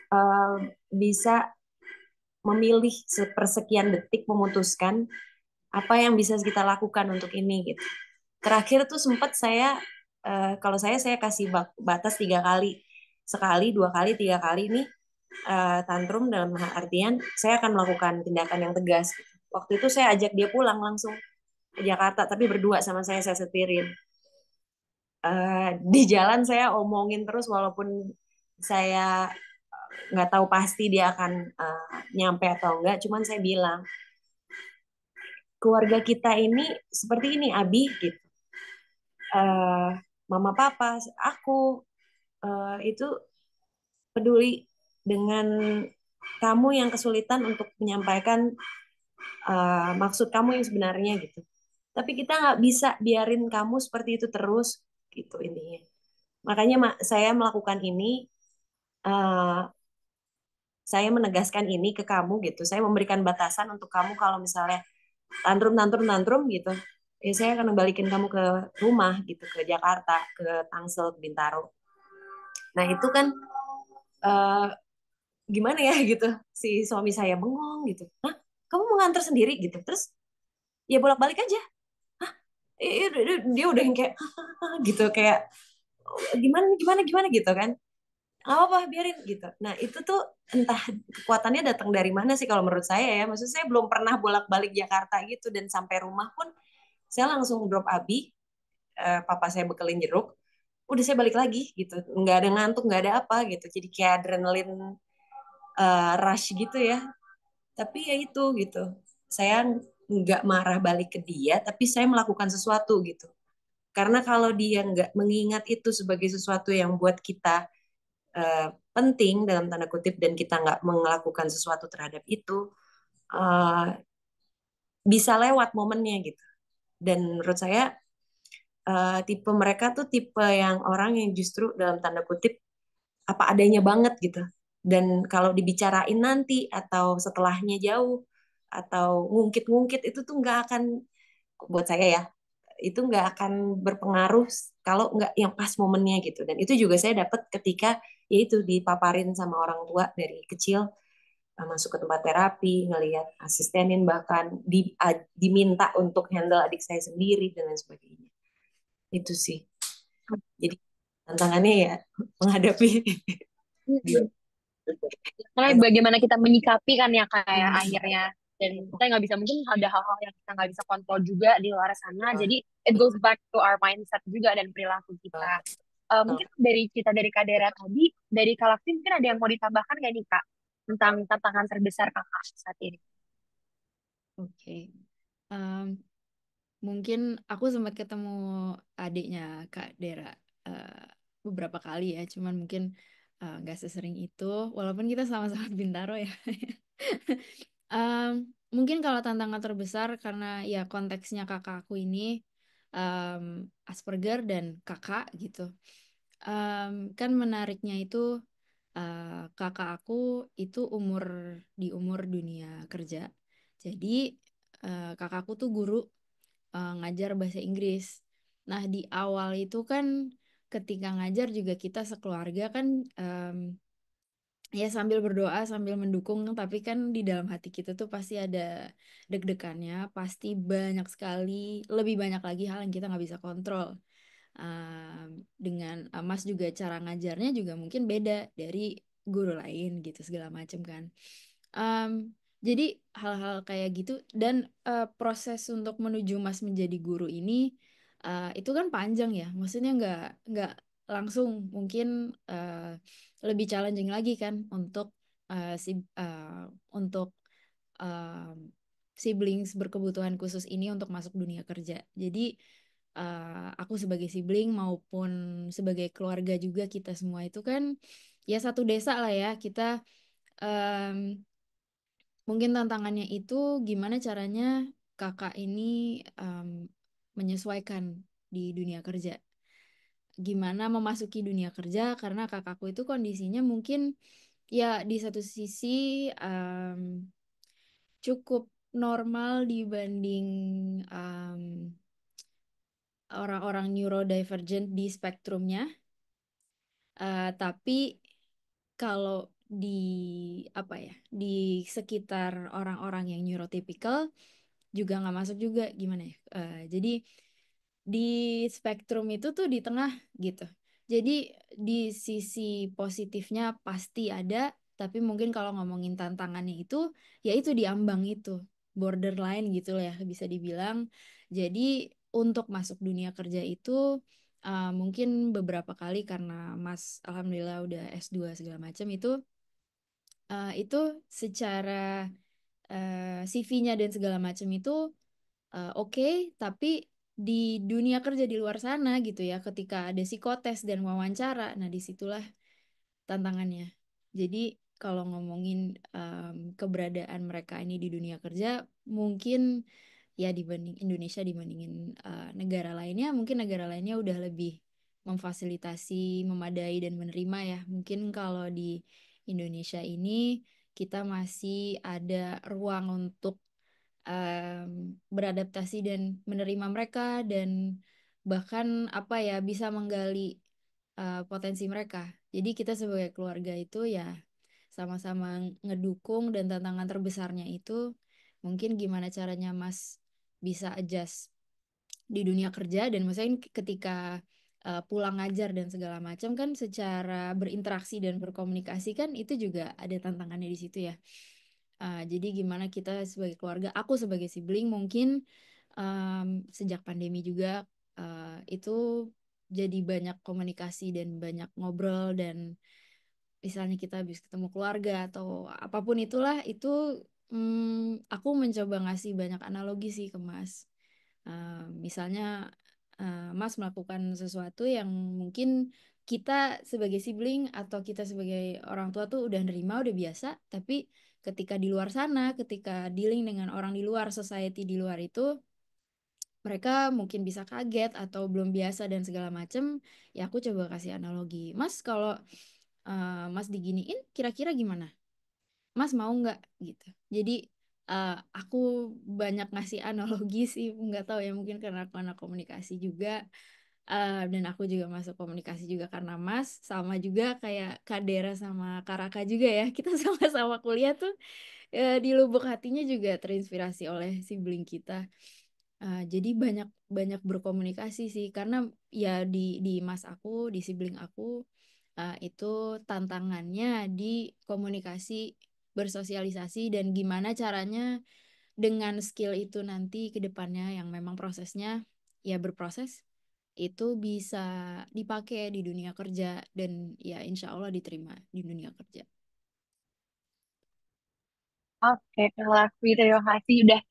eh, bisa memilih sepersekian detik memutuskan apa yang bisa kita lakukan untuk ini gitu. Terakhir tuh sempat saya kalau saya kasih batas 3 kali, sekali, 2 kali, 3 kali ini tantrum, dalam artian saya akan melakukan tindakan yang tegas. Waktu itu saya ajak dia pulang langsung ke Jakarta, tapi berdua sama saya setirin. Di jalan saya omongin terus, walaupun saya nggak tahu pasti dia akan nyampe atau enggak, cuman saya bilang keluarga kita ini seperti ini Abi gitu. uh, Mama papa aku itu peduli dengan kamu yang kesulitan untuk menyampaikan maksud kamu yang sebenarnya gitu, tapi kita nggak bisa biarin kamu seperti itu terus gitu intinya. Makanya saya melakukan ini, uh, saya menegaskan ini ke kamu gitu, saya memberikan batasan untuk kamu, kalau misalnya tantrum gitu ya saya akan balikin kamu ke rumah gitu, ke Jakarta, ke Tangsel, ke Bintaro. Nah itu kan uh, gimana ya gitu, si suami saya bengong gitu, hah kamu mau nganter sendiri gitu, terus ya bolak-balik aja. Hah, dia udah yang kayak gitu, kayak gimana gimana gimana gitu kan, nggak apa biarin gitu. Nah itu tuh entah kekuatannya datang dari mana sih kalau menurut saya ya, maksud saya belum pernah bolak-balik Jakarta gitu, dan sampai rumah pun saya langsung drop Abi, papa saya bekelin jeruk, udah saya balik lagi gitu, nggak ada ngantuk, nggak ada apa gitu, jadi kayak adrenalin rush gitu ya. Tapi ya itu gitu, saya nggak marah balik ke dia, tapi saya melakukan sesuatu gitu. Karena kalau dia nggak mengingat itu sebagai sesuatu yang buat kita penting dalam tanda kutip, dan kita nggak melakukan sesuatu terhadap itu, uh, bisa lewat momennya gitu. Dan menurut saya tipe mereka tuh tipe yang orang yang justru dalam tanda kutip apa adanya banget gitu. Dan kalau dibicarain nanti atau setelahnya jauh atau ngungkit-ngungkit itu tuh nggak akan, buat saya ya, itu nggak akan berpengaruh kalau nggak yang pas momennya gitu. Dan itu juga saya dapat ketika yaitu dipaparin sama orang tua dari kecil, masuk ke tempat terapi, ngelihat asistenin, bahkan diminta untuk handle adik saya sendiri dan lain sebagainya. Itu sih. Jadi tantangannya ya menghadapi dia. Karena bagaimana kita menyikapi kan ya kayak akhirnya, dan kita nggak bisa, mungkin ada hal-hal yang kita nggak bisa kontrol juga di luar sana, jadi it goes back to our mindset juga dan perilaku kita. Mungkin dari cerita dari Kak Dera tadi, dari Kak Laksmi mungkin ada yang mau ditambahkan nggak nih Kak tentang tantangan terbesar Kakak saat ini? Oke. Em, Mungkin aku sempat ketemu adiknya Kak Dera eh, beberapa kali ya, cuman mungkin nggak sesering itu, walaupun kita sama-sama Bintaro ya. Mungkin kalau tantangan terbesar karena ya konteksnya kakak aku ini Asperger dan kakak gitu. Kan menariknya itu kakak aku itu di umur dunia kerja. Jadi kakakku tuh guru ngajar bahasa Inggris. Nah, di awal itu kan ketika ngajar juga kita sekeluarga kan ya sambil berdoa, sambil mendukung, tapi kan di dalam hati kita tuh pasti ada deg-degannya, pasti banyak sekali, lebih banyak lagi hal yang kita nggak bisa kontrol. Dengan Mas juga cara ngajarnya juga mungkin beda dari guru lain gitu segala macam kan. Um, jadi hal-hal kayak gitu dan proses untuk menuju Mas menjadi guru ini itu kan panjang ya. Maksudnya nggak langsung, mungkin lebih challenging lagi kan untuk si untuk um, siblings berkebutuhan khusus ini untuk masuk dunia kerja. Jadi aku sebagai sibling maupun sebagai keluarga juga kita semua itu kan ya satu desa lah ya. Kita em, mungkin tantangannya itu gimana caranya kakak ini em, menyesuaikan di dunia kerja. Gimana memasuki dunia kerja karena kakakku itu kondisinya mungkin ya di satu sisi em, cukup normal dibanding em, orang-orang neurodivergent di spektrumnya. Tapi kalau di apa ya, di sekitar orang-orang yang neurotypical juga nggak masuk juga, gimana ya. Jadi di spektrum itu tuh di tengah gitu. Jadi di sisi positifnya pasti ada, tapi mungkin kalau ngomongin tantangannya itu ya itu di ambang itu, borderline gitu lah ya bisa dibilang. Jadi untuk masuk dunia kerja itu mungkin beberapa kali karena Mas alhamdulillah udah S2 segala macam itu secara CV-nya dan segala macam itu oke, tapi di dunia kerja di luar sana gitu ya, ketika ada psikotes dan wawancara, nah disitulah tantangannya. Jadi kalau ngomongin keberadaan mereka ini di dunia kerja, mungkin ya dibanding Indonesia dibandingin negara lainnya, mungkin negara lainnya udah lebih memfasilitasi, memadai dan menerima ya. Mungkin kalau di Indonesia ini kita masih ada ruang untuk beradaptasi dan menerima mereka dan bahkan apa ya bisa menggali potensi mereka. Jadi kita sebagai keluarga itu ya sama-sama ngedukung dan tantangan terbesarnya itu mungkin gimana caranya Mas bisa adjust di dunia kerja dan maksudnya ketika pulang ngajar dan segala macam kan secara berinteraksi dan berkomunikasi kan itu juga ada tantangannya di situ ya. Jadi gimana kita sebagai keluarga, aku sebagai sibling mungkin sejak pandemi juga itu jadi banyak komunikasi dan banyak ngobrol dan misalnya kita habis ketemu keluarga atau apapun itulah itu aku mencoba ngasih banyak analogi sih ke Mas. Misalnya Mas melakukan sesuatu yang mungkin kita sebagai sibling atau kita sebagai orang tua tuh udah nerima, udah biasa, tapi ketika di luar sana, ketika dealing dengan orang di luar, society di luar itu, mereka mungkin bisa kaget atau belum biasa dan segala macem. Ya aku coba kasih analogi. Mas kalau Mas diginiin, kira-kira gimana? Mas mau nggak gitu. Jadi aku banyak ngasih analogi sih, nggak tahu ya mungkin karena aku anak komunikasi juga. Dan aku juga masuk komunikasi juga karena Mas sama juga kayak Kak Dera sama Kak Raka juga ya. Kita sama-sama kuliah tuh di lubuk hatinya juga terinspirasi oleh sibling kita. Jadi banyak banyak berkomunikasi sih karena ya di mas aku di sibling aku itu tantangannya di komunikasi, bersosialisasi, dan gimana caranya dengan skill itu nanti ke depannya yang memang prosesnya ya berproses itu bisa dipakai di dunia kerja dan ya insya Allah diterima di dunia kerja. Oke, Kak Lafwi, terima kasih udah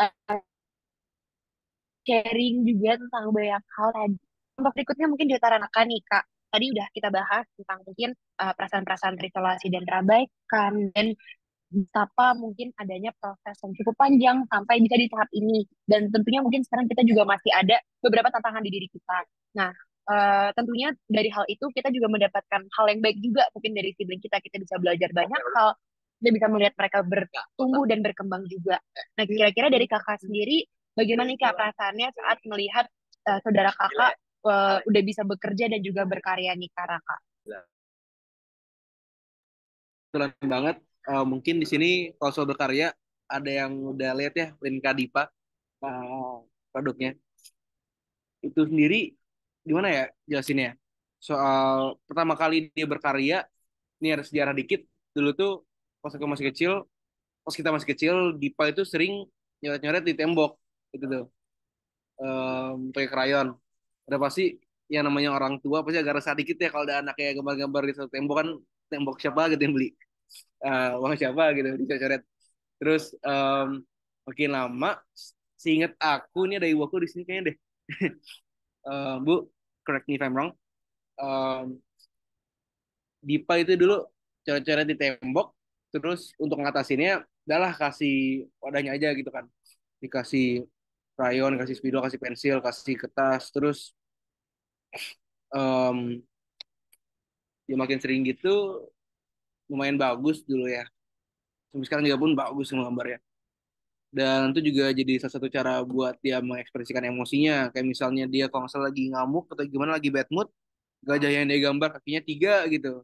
uh, sharing juga tentang banyak hal tadi. Untuk berikutnya mungkin di utara Naka nih, Kak. Tadi udah kita bahas tentang mungkin perasaan-perasaan terisolasi dan terabaikan, dan betapa mungkin adanya proses yang cukup panjang sampai bisa di tahap ini. Dan tentunya mungkin sekarang kita juga masih ada beberapa tantangan di diri kita. Nah, tentunya dari hal itu kita juga mendapatkan hal yang baik juga mungkin dari sibling kita. Kita bisa belajar banyak hal, kita bisa melihat mereka bertumbuh dan berkembang juga. Nah, kira-kira dari kakak sendiri, bagaimana nih kak perasaannya saat melihat saudara kakak udah bisa bekerja dan juga berkarya nih kak Raka? Kebetulan banget. Mungkin di sini kalau soal berkarya ada yang udah lihat ya Linka Dipa produknya itu sendiri gimana ya jelasinnya. Soal pertama kali dia berkarya, ini ada sejarah dikit. Dulu tuh pas kita masih kecil, Dipa itu sering nyoret-nyoret di tembok gitu tuh, pakai krayon. Udah pasti yang namanya orang tua pasti agak resah dikit ya kalau ada anak kayak gambar-gambar di satu tembok kan, tembok siapa gitu yang beli. Uang siapa gitu dicoret-coret. Terus makin lama seingat aku ini ada ibu aku di sini kayaknya deh. Bu, correct me if I'm wrong. Um, Dipa itu dulu coret-coret di tembok, terus untuk ngatasinnya udahlah kasih wadahnya aja gitu kan. Dikasih crayon, kasih spidol, kasih pensil, kasih kertas, terus um, dia makin sering gitu lumayan bagus dulu ya. Sampai sekarang juga pun bagus semua gambarnya. Dan itu juga jadi salah satu cara buat dia mengekspresikan emosinya. Kayak misalnya dia kalau nggak salah lagi ngamuk atau gimana lagi bad mood, gajah yang dia gambar kakinya 3 gitu.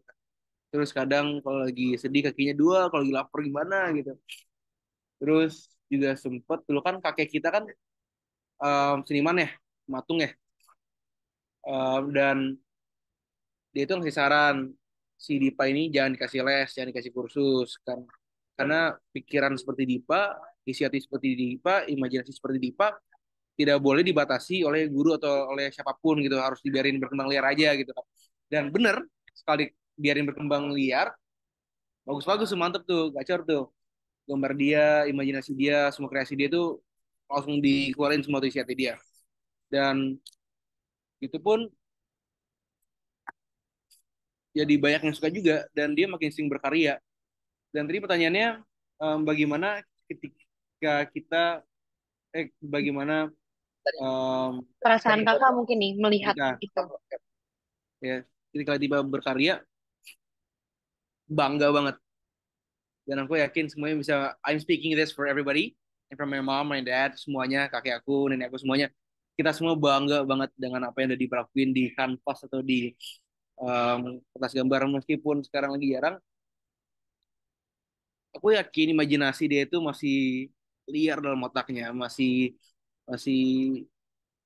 Terus kadang kalau lagi sedih kakinya 2, kalau lagi lapar gimana gitu. Terus juga sempet dulu kan kakek kita kan seniman ya, matung ya. Dan dia itu ngasih saran si Dipa ini jangan dikasih les, jangan dikasih kursus kan. Karena pikiran seperti Dipa, inisiatif seperti Dipa, imajinasi seperti Dipa tidak boleh dibatasi oleh guru atau oleh siapapun gitu, harus dibiarin berkembang liar aja gitu kan. Dan bener sekali biarin berkembang liar, bagus-bagus tuh, mantep tuh, gacor tuh. Gambar dia, imajinasi dia, semua kreasi dia tuh langsung dikeluarin semua tuh isi hati dia. Dan itu pun jadi banyak yang suka juga dan dia makin sering berkarya. Dan tadi pertanyaannya bagaimana ketika kita bagaimana em, Perasaan kakak mungkin nih melihat kita itu. ya ketika tiba berkarya bangga banget dan aku yakin semuanya bisa. I'm speaking this for everybody and from my mom, my dad, semuanya, kakek aku, nenek aku, semuanya kita semua bangga banget dengan apa yang udah dilakuin di kanvas atau di kertas gambar meskipun sekarang lagi jarang. Aku yakin imajinasi dia itu masih liar dalam otaknya, masih masih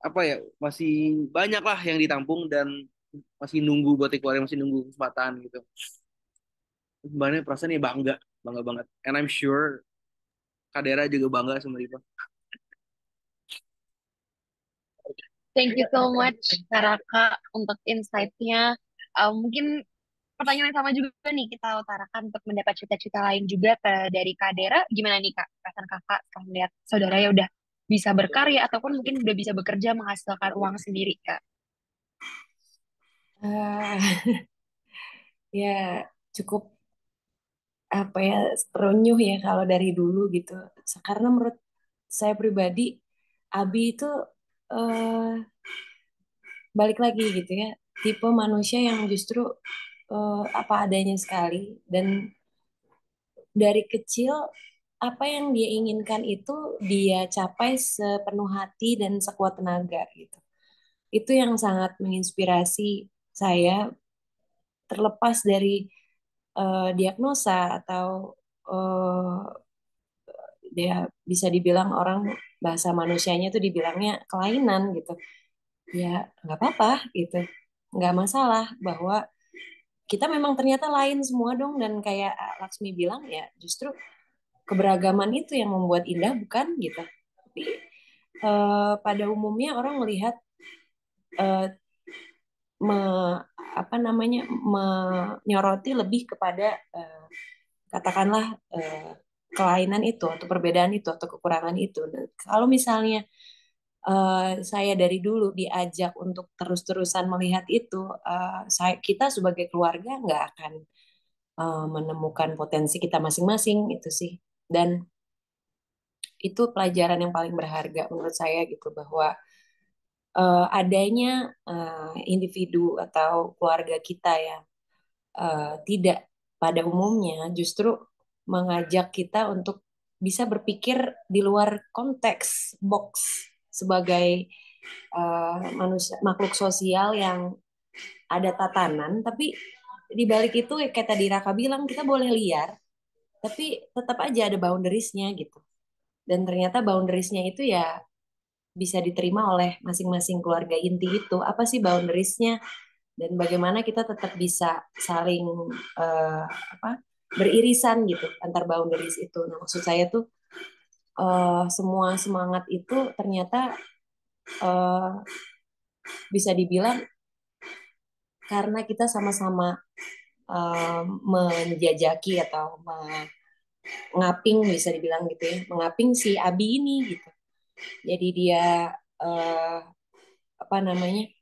apa ya, masih banyak lah yang ditampung dan masih nunggu buat dikeluarin, masih nunggu kesempatan gitu. Sebenarnya perasaan ya bangga, bangga banget. And I'm sure Kadera juga bangga sama Riva. Thank you so much, Karaka, untuk insight-nya. Mungkin pertanyaan yang sama juga nih kita utarakan untuk mendapat cita-cita lain juga dari Kak Dera. Gimana nih Kak, perasaan kakak setelah melihat saudaranya udah bisa berkarya ataupun mungkin udah bisa bekerja menghasilkan uang sendiri Kak? Ah, ya cukup apa ya, terenyuh ya kalau dari dulu gitu. Karena menurut saya pribadi, Abi itu eh, balik lagi gitu ya, tipe manusia yang justru apa adanya sekali, dan dari kecil apa yang dia inginkan itu dia capai sepenuh hati dan sekuat tenaga gitu. Itu yang sangat menginspirasi saya, terlepas dari diagnosa atau dia bisa dibilang orang bahasa manusianya tuh dibilangnya kelainan gitu. ya nggak apa-apa gitu, nggak masalah bahwa kita memang ternyata lain semua dong, dan kayak Laksmi bilang ya justru keberagaman itu yang membuat indah, bukan gitu. Tapi pada umumnya orang melihat eh, me, apa namanya menyoroti lebih kepada katakanlah kelainan itu atau perbedaan itu atau kekurangan itu. Nah, kalau misalnya saya dari dulu diajak untuk terus-terusan melihat itu, kita sebagai keluarga nggak akan menemukan potensi kita masing-masing itu sih. Dan itu pelajaran yang paling berharga menurut saya gitu, bahwa adanya individu atau keluarga kita yang tidak pada umumnya justru mengajak kita untuk bisa berpikir di luar konteks box sebagai manusia, makhluk sosial yang ada tatanan, tapi di balik itu kayak tadi Raka bilang, kita boleh liar tapi tetap aja ada boundariesnya gitu. Dan ternyata boundariesnya itu ya bisa diterima oleh masing-masing keluarga inti itu. Apa sih boundariesnya, dan bagaimana kita tetap bisa saling uh, apa beririsan gitu antar boundaries itu. Nah, maksud saya tuh semua semangat itu ternyata uh, bisa dibilang karena kita sama-sama menjajaki atau mengaping, bisa dibilang gitu ya, mengaping si Abi ini gitu. Jadi dia uh, apa namanya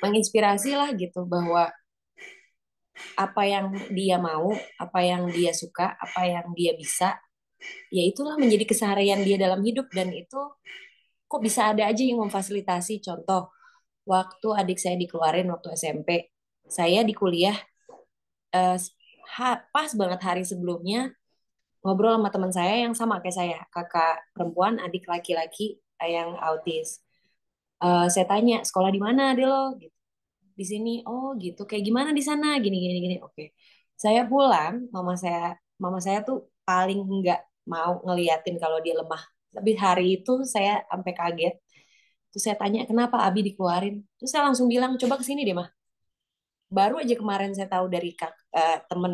menginspirasi lah gitu, bahwa apa yang dia mau, apa yang dia suka, apa yang dia bisa, ya itulah menjadi keseharian dia dalam hidup. Dan itu kok bisa ada aja yang memfasilitasi. Contoh, waktu adik saya dikeluarin waktu SMP, saya di kuliah eh, pas banget hari sebelumnya ngobrol sama teman saya yang sama kayak saya, kakak perempuan, adik laki-laki yang autis. Saya tanya, sekolah di mana deh lo? Gitu. Di sini. Oh gitu, kayak gimana di sana? Gini gini gini. Oke, saya pulang, mama saya tuh paling nggak mau ngeliatin kalau dia lemah. Tapi hari itu saya sampai kaget. Terus saya tanya, kenapa Abi dikeluarin? Terus saya langsung bilang, coba kesini deh mah. Baru aja kemarin saya tahu dari temen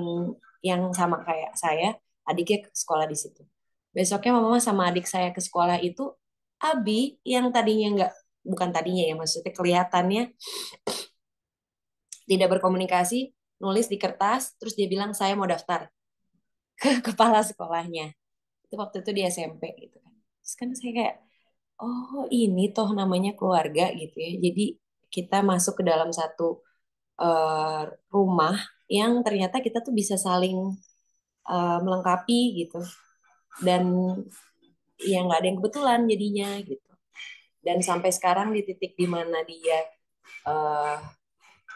yang sama kayak saya, adiknya ke sekolah di situ. Besoknya mama sama adik saya ke sekolah itu, Abi yang tadinya nggak, bukan tadinya ya, maksudnya kelihatannya tidak berkomunikasi, nulis di kertas, terus dia bilang saya mau daftar ke kepala sekolahnya. Itu waktu itu di SMP gitu kan. Terus kan saya kayak, oh ini toh namanya keluarga gitu ya. Jadi kita masuk ke dalam satu eh, rumah yang ternyata kita tuh bisa saling melengkapi gitu. Dan ya nggak ada yang kebetulan jadinya gitu. Dan sampai sekarang di titik di mana dia eh,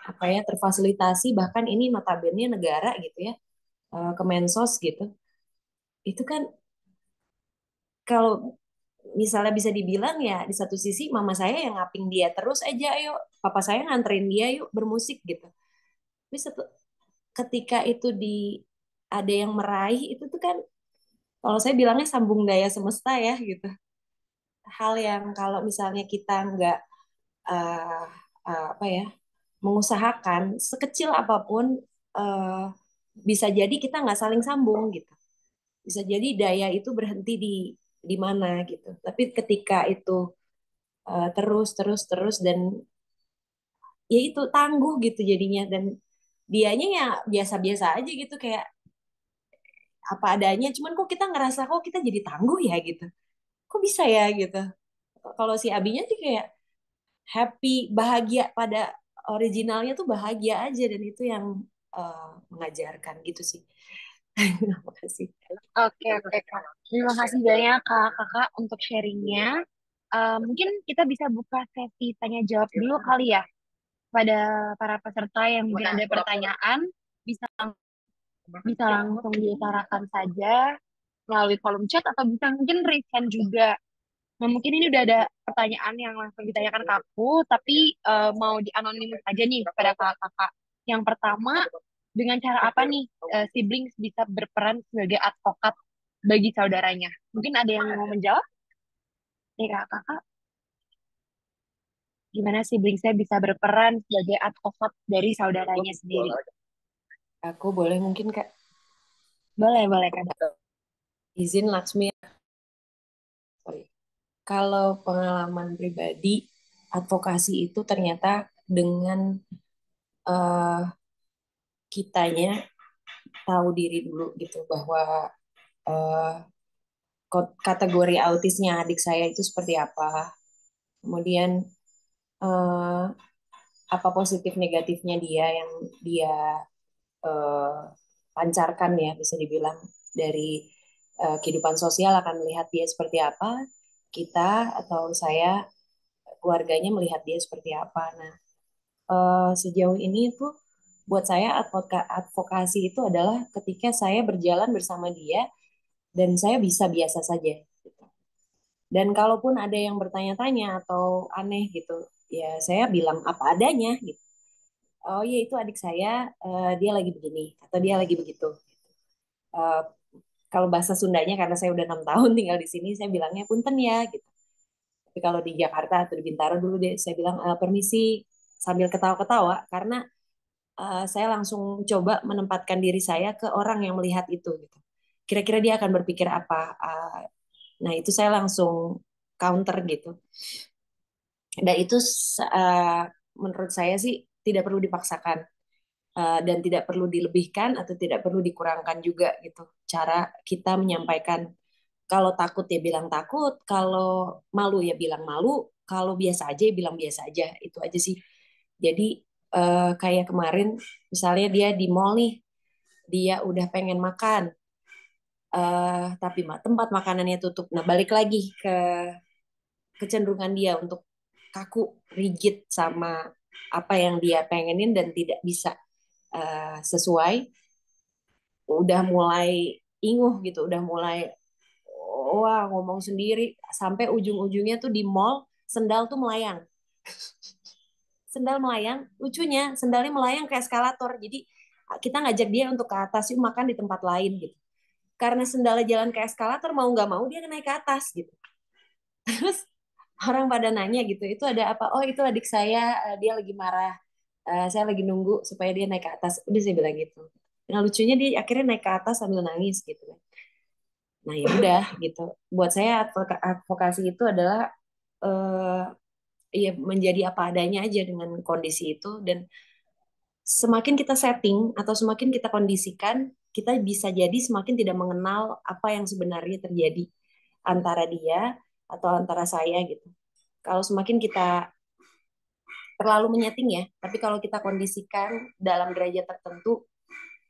apa ya terfasilitasi, bahkan ini notabene negara gitu ya, Kemensos gitu. Itu kan kalau misalnya bisa dibilang ya, di satu sisi mama saya yang ngaping dia terus aja, ayo papa saya nganterin dia yuk bermusik gitu. Tapi ketika itu ada yang meraih itu tuh kan, kalau saya bilangnya sambung daya semesta ya gitu. Hal yang kalau misalnya kita nggak uh, apa ya mengusahakan sekecil apapun, uh, bisa jadi kita nggak saling sambung gitu. Bisa jadi daya itu berhenti di mana gitu. Tapi ketika itu terus terus terus, dan ya itu tangguh gitu jadinya, dan dianya ya biasa-biasa aja gitu, kayak apa adanya. Cuman kok kita ngerasa kok kita jadi tangguh ya gitu. Kok bisa ya gitu. Kalau si Abinya tuh kayak happy, bahagia, pada originalnya tuh bahagia aja, dan itu yang mengajarkan gitu sih. Terima kasih. Oke, oke, Kak. Terima kasih banyak, Kak, Kakak, untuk sharingnya. Mungkin kita bisa buka sesi tanya jawab dulu kali ya pada para peserta yang mungkin ada pertanyaan, bisa bisa langsung diutarakan saja melalui kolom chat atau bisa mungkin raise hand juga. Nah, mungkin ini udah ada pertanyaan yang langsung ditanyakan ke aku, tapi mau dianonimus aja nih kepada kakak-kakak. Yang pertama, dengan cara apa nih siblings bisa berperan sebagai advokat bagi saudaranya? Mungkin ada yang mau menjawab nih kakak-kakak? gimana sibling saya bisa berperan sebagai advokat dari saudaranya sendiri. Aku boleh mungkin Kak Boleh, boleh Kak. izin Laksmi. Sorry. Kalau pengalaman pribadi, advokasi itu ternyata dengan eh, kitanya tahu diri dulu gitu bahwa eh, kategori autisnya adik saya itu seperti apa. Kemudian eh, apa positif negatifnya dia yang dia eh, pancarkan ya bisa dibilang dari kehidupan sosial akan melihat dia seperti apa, kita atau saya keluarganya melihat dia seperti apa. Nah, sejauh ini tuh buat saya advokasi itu adalah ketika saya berjalan bersama dia dan saya bisa biasa saja. Gitu. Dan kalaupun ada yang bertanya-tanya atau aneh gitu, ya saya bilang apa adanya gitu. Oh iya itu adik saya, dia lagi begini atau dia lagi begitu. Eh, kalau bahasa Sundanya karena saya udah 6 tahun tinggal di sini, saya bilangnya punten ya gitu. Tapi kalau di Jakarta atau di Bintaro dulu deh, saya bilang permisi sambil ketawa-ketawa karena saya langsung coba menempatkan diri saya ke orang yang melihat itu gitu. Kira-kira dia akan berpikir apa? Nah itu saya langsung counter gitu. Dan itu uh, menurut saya sih tidak perlu dipaksakan dan tidak perlu dilebihkan atau tidak perlu dikurangkan juga gitu. Cara kita menyampaikan kalau takut ya bilang takut, kalau malu ya bilang malu, kalau biasa aja ya bilang biasa aja. Itu aja sih. Jadi kayak kemarin misalnya dia di mall nih, dia udah pengen makan, tapi tempat makanannya tutup. Nah balik lagi ke kecenderungan dia untuk kaku, rigid sama apa yang dia pengenin dan tidak bisa sesuai, udah mulai inguh gitu, udah mulai wah ngomong sendiri sampai ujung-ujungnya tuh di mall sendal tuh melayang. Sendal melayang, lucunya sendalnya melayang ke eskalator. Jadi kita ngajak dia untuk ke atas yuk makan di tempat lain gitu. Karena sendalnya jalan ke eskalator mau nggak mau dia naik ke atas gitu. Terus orang pada nanya gitu, itu ada apa? Oh itu adik saya, dia lagi marah. Saya lagi nunggu supaya dia naik ke atas. Udah saya bilang gitu. Nah lucunya dia akhirnya naik ke atas sambil nangis gitu. Nah ya udah gitu. Buat saya advokasi itu adalah eh, ya menjadi apa adanya aja dengan kondisi itu dan semakin kita setting atau semakin kita kondisikan, kita bisa jadi semakin tidak mengenal apa yang sebenarnya terjadi antara dia atau antara saya gitu. Kalau semakin kita terlalu menyeting ya, tapi kalau kita kondisikan dalam derajat tertentu,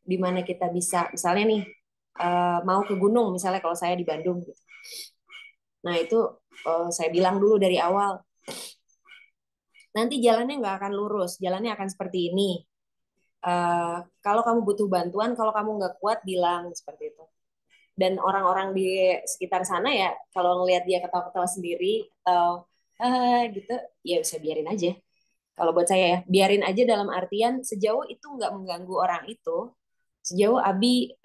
di mana kita bisa, misalnya nih, mau ke gunung, misalnya kalau saya di Bandung gitu. Nah itu saya bilang dulu dari awal, nanti jalannya nggak akan lurus, jalannya akan seperti ini. Kalau kamu butuh bantuan, kalau kamu nggak kuat, bilang seperti itu. Dan orang-orang di sekitar sana ya, kalau ngelihat dia ketawa-ketawa sendiri atau gitu, ya bisa biarin aja. Kalau buat saya ya, biarin aja dalam artian sejauh itu nggak mengganggu orang itu, sejauh Abi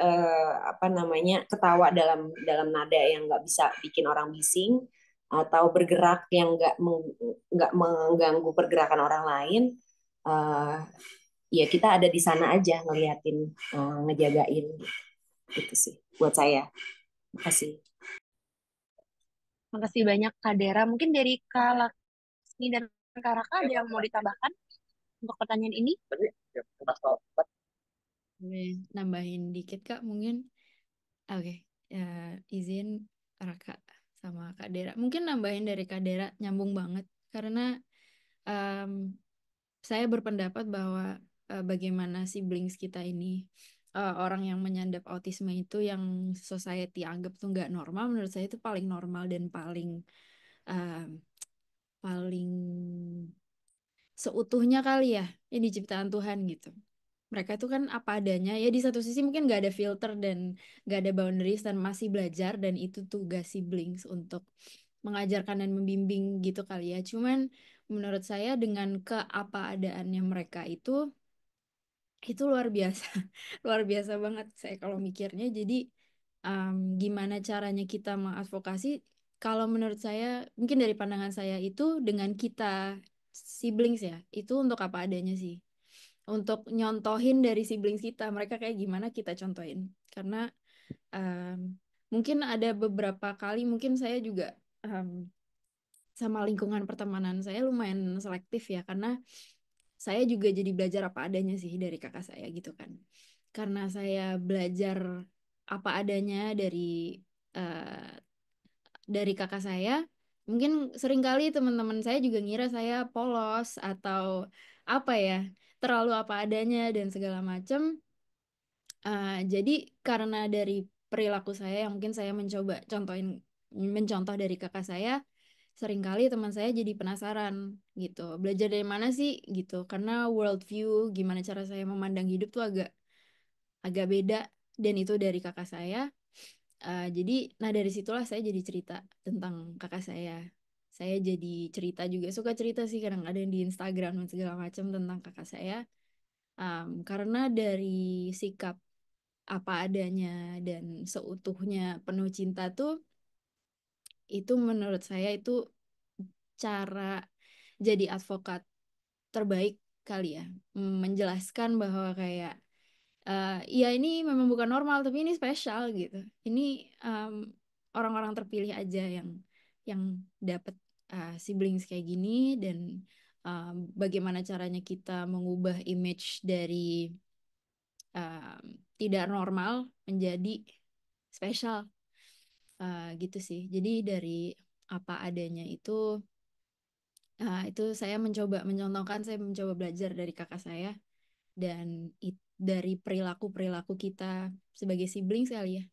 apa namanya ketawa dalam dalam nada yang nggak bisa bikin orang bising atau bergerak yang nggak mengganggu pergerakan orang lain, eh, ya kita ada di sana aja ngeliatin, ngejagain gitu sih buat saya. Makasih. Makasih banyak Kak Dera. Mungkin dari Kak Laksmi dan Kak Raka ada yang mau ditambahkan untuk pertanyaan ini? Boleh nambahin dikit Kak mungkin. Oke, ya, izin Raka sama Kak Dera. Mungkin nambahin dari Kak Dera nyambung banget karena em, saya berpendapat bahwa bagaimana siblings kita ini orang yang menyandap autisme itu yang society anggap tuh nggak normal, menurut saya itu paling normal dan paling em, paling seutuhnya kali ya ini ciptaan Tuhan gitu. Mereka itu kan apa adanya ya di satu sisi mungkin nggak ada filter dan nggak ada boundaries dan masih belajar dan itu tugas siblings untuk mengajarkan dan membimbing gitu kali ya. Cuman menurut saya dengan keapa adaannya mereka itu luar biasa, luar biasa banget saya kalau mikirnya. Jadi gimana caranya kita mengadvokasi? Kalau menurut saya mungkin dari pandangan saya itu dengan kita siblings ya, itu untuk apa adanya sih. Untuk nyontohin dari siblings kita, mereka kayak gimana kita contohin. Karena mungkin ada beberapa kali, mungkin saya juga sama lingkungan pertemanan saya lumayan selektif ya, karena saya juga jadi belajar apa adanya sih dari kakak saya gitu kan. Karena saya belajar apa adanya eh, dari kakak saya, mungkin seringkali teman-teman saya juga ngira saya polos atau apa ya, terlalu apa adanya dan segala macam. Jadi karena dari perilaku saya yang mungkin saya mencontoh dari kakak saya, seringkali teman saya jadi penasaran gitu. Belajar dari mana sih gitu? Karena worldview, gimana cara saya memandang hidup tuh agak agak beda, dan itu dari kakak saya. Jadi, nah dari situlah saya jadi cerita tentang kakak saya. Saya jadi cerita juga, suka cerita sih kadang ada yang di Instagram dan segala macam tentang kakak saya. Karena dari sikap apa adanya dan seutuhnya penuh cinta tuh, itu menurut saya itu cara jadi advokat terbaik kali ya. Menjelaskan bahwa kayak ya ini memang bukan normal tapi ini spesial gitu. Ini em, orang-orang terpilih aja yang dapat siblings kayak gini, dan bagaimana caranya kita mengubah image dari em, tidak normal menjadi spesial. Gitu sih. Jadi dari apa adanya itu saya mencontohkan, saya mencoba belajar dari kakak saya, dan dari perilaku-perilaku kita sebagai sibling sekali ya,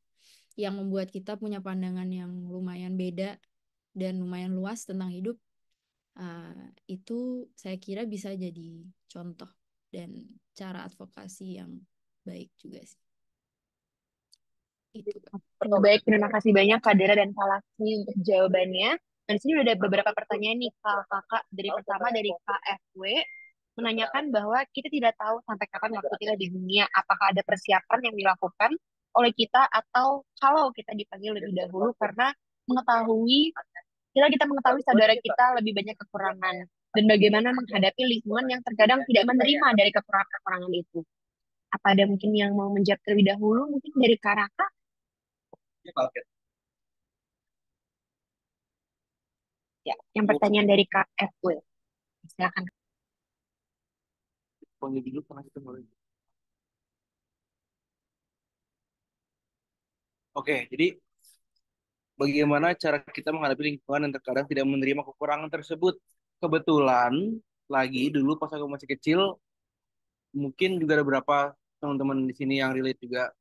yang membuat kita punya pandangan yang lumayan beda dan lumayan luas tentang hidup. Itu saya kira bisa jadi contoh dan cara advokasi yang baik juga sih. Itu Kak. Baik, terima kasih banyak Kak Dera dan Kak Laksmi untuk jawabannya. Dan di sini udah ada beberapa pertanyaan nih Kak Kakak. Dari pertama dari Kak FW menanyakan bahwa kita tidak tahu sampai kapan waktu kita di dunia. Apakah ada persiapan yang dilakukan oleh kita atau kalau kita dipanggil lebih dahulu karena mengetahui kita mengetahui saudara kita lebih banyak kekurangan dan bagaimana menghadapi lingkungan yang terkadang tidak menerima dari kekurangan-kekurangan itu. Apa ada mungkin yang mau menjawab terlebih dahulu? Mungkin dari Kak Raka? Ya, yang pertanyaan dari Kak FW. Silakan. Panggil dulu karena kita mulai. Oke, jadi bagaimana cara kita menghadapi lingkungan yang terkadang tidak menerima kekurangan tersebut? Kebetulan lagi dulu pas aku masih kecil, mungkin juga ada beberapa teman-teman di sini yang relate juga,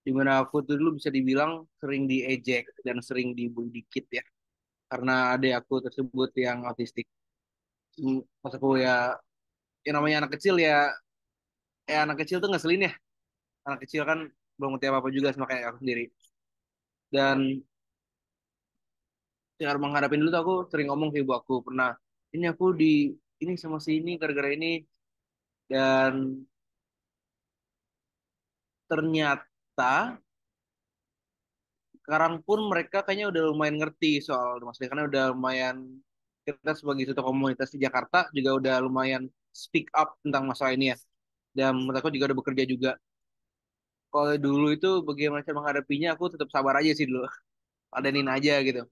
di mana aku tuh dulu bisa dibilang sering diejek dan sering dibully dikit ya, karena ada aku tersebut yang autistik. Pas aku ya namanya anak kecil anak kecil tuh ngeselin ya. Anak kecil kan belum ngerti apa-apa juga sama kayak aku sendiri. Dan cara menghadapi dulu tuh aku sering ngomong ke ibu aku, pernah ini aku ini sama si ini gara-gara ini, dan ternyata sekarang pun mereka kayaknya udah lumayan ngerti soal maksudnya, karena udah lumayan, kita sebagai satu komunitas di Jakarta juga udah lumayan speak up tentang masalah ini ya, dan mereka juga udah bekerja juga. Kalau dulu itu bagaimana cara menghadapinya, aku tetap sabar aja sih dulu, ladenin aja gitu,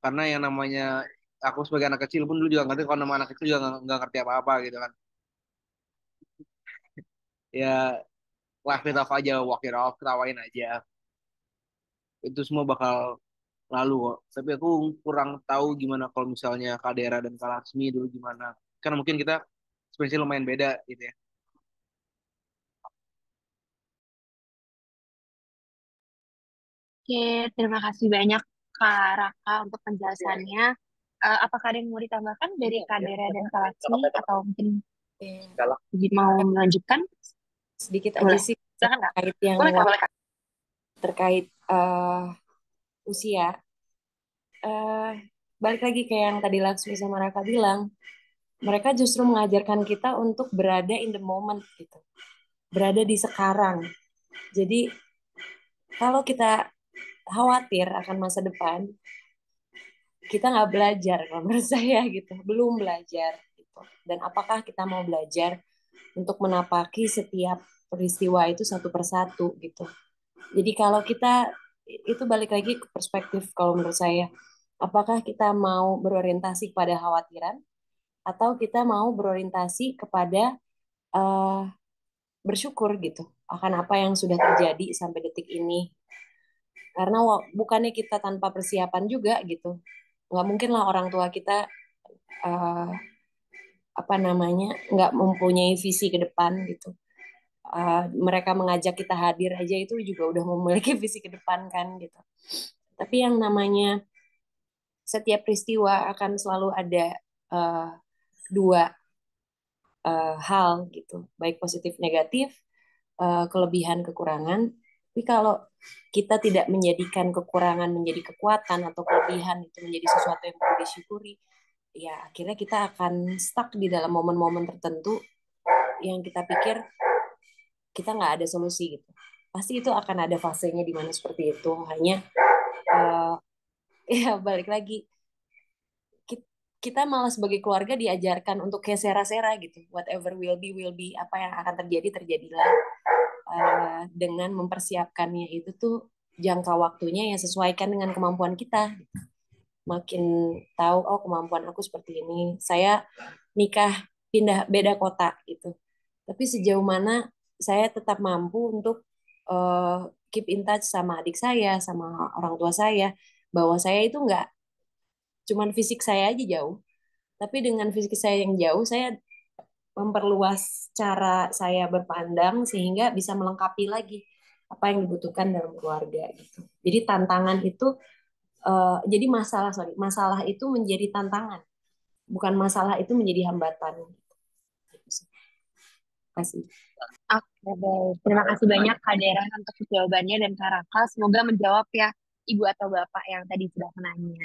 karena yang namanya aku sebagai anak kecil pun dulu juga ngerti, kalau nama anak kecil juga nggak ngerti apa-apa gitu kan. Ya laugh it off aja, walk it off, ketawain aja, itu semua bakal lalu kok. Tapi aku kurang tahu gimana kalau misalnya Kak Dera dan Kak Laksmi dulu gimana. Karena mungkin kita spesial lumayan beda gitu ya. Oke, terima kasih banyak Kak Raka untuk penjelasannya. Apakah ada yang mau ditambahkan dari Kak Dera dan Kak Laksmi atau mungkin mau melanjutkan? Sedikit aja Boleh. sih Silakan Kak. terkait yang Boleh Kak, boleh Kak. terkait usia. eh Balik lagi ke yang tadi Laksmi sama Raka bilang, mereka justru mengajarkan kita untuk berada in the moment gitu, berada di sekarang. Jadi kalau kita khawatir akan masa depan, kita nggak belajar kalau menurut saya gitu, belum belajar. gitu. Dan apakah kita mau belajar untuk menapaki setiap peristiwa itu satu persatu gitu. Jadi kalau kita itu balik lagi ke perspektif kalau menurut saya, apakah kita mau berorientasi kepada khawatiran atau kita mau berorientasi kepada eh, bersyukur gitu akan apa yang sudah terjadi sampai detik ini. Karena bukannya kita tanpa persiapan juga gitu. Nggak mungkin lah orang tua kita eh, apa namanya nggak mempunyai visi ke depan gitu. Mereka mengajak kita hadir aja itu juga udah memiliki visi ke depan kan gitu. Tapi yang namanya setiap peristiwa akan selalu ada uh, dua hal gitu, baik positif negatif, kelebihan kekurangan. Tapi kalau kita tidak menjadikan kekurangan menjadi kekuatan atau kelebihan itu menjadi sesuatu yang perlu disyukuri, ya akhirnya kita akan stuck di dalam momen-momen tertentu yang kita pikir kita nggak ada solusi gitu. Pasti itu akan ada fasenya di mana seperti itu. Hanya uh, ya balik lagi kita malah sebagai keluarga diajarkan untuk kayak sera-sera gitu. Whatever will be. Apa yang akan terjadi terjadilah. Dengan mempersiapkannya itu tuh jangka waktunya yang sesuaikan dengan kemampuan kita. Makin tahu oh kemampuan aku seperti ini. Saya nikah pindah beda kota gitu. Tapi sejauh mana saya tetap mampu untuk keep in touch sama adik saya, sama orang tua saya, bahwa saya itu nggak cuman fisik saya aja jauh, tapi dengan fisik saya yang jauh, saya memperluas cara saya berpandang sehingga bisa melengkapi lagi apa yang dibutuhkan dalam keluarga gitu. Jadi tantangan itu, jadi masalah itu menjadi tantangan, bukan masalah itu menjadi hambatan. Terima kasih. Oke, baik. Terima kasih banyak Kak Deren untuk jawabannya dan Kak Raka. Semoga menjawab ya Ibu atau Bapak yang tadi sudah menanya.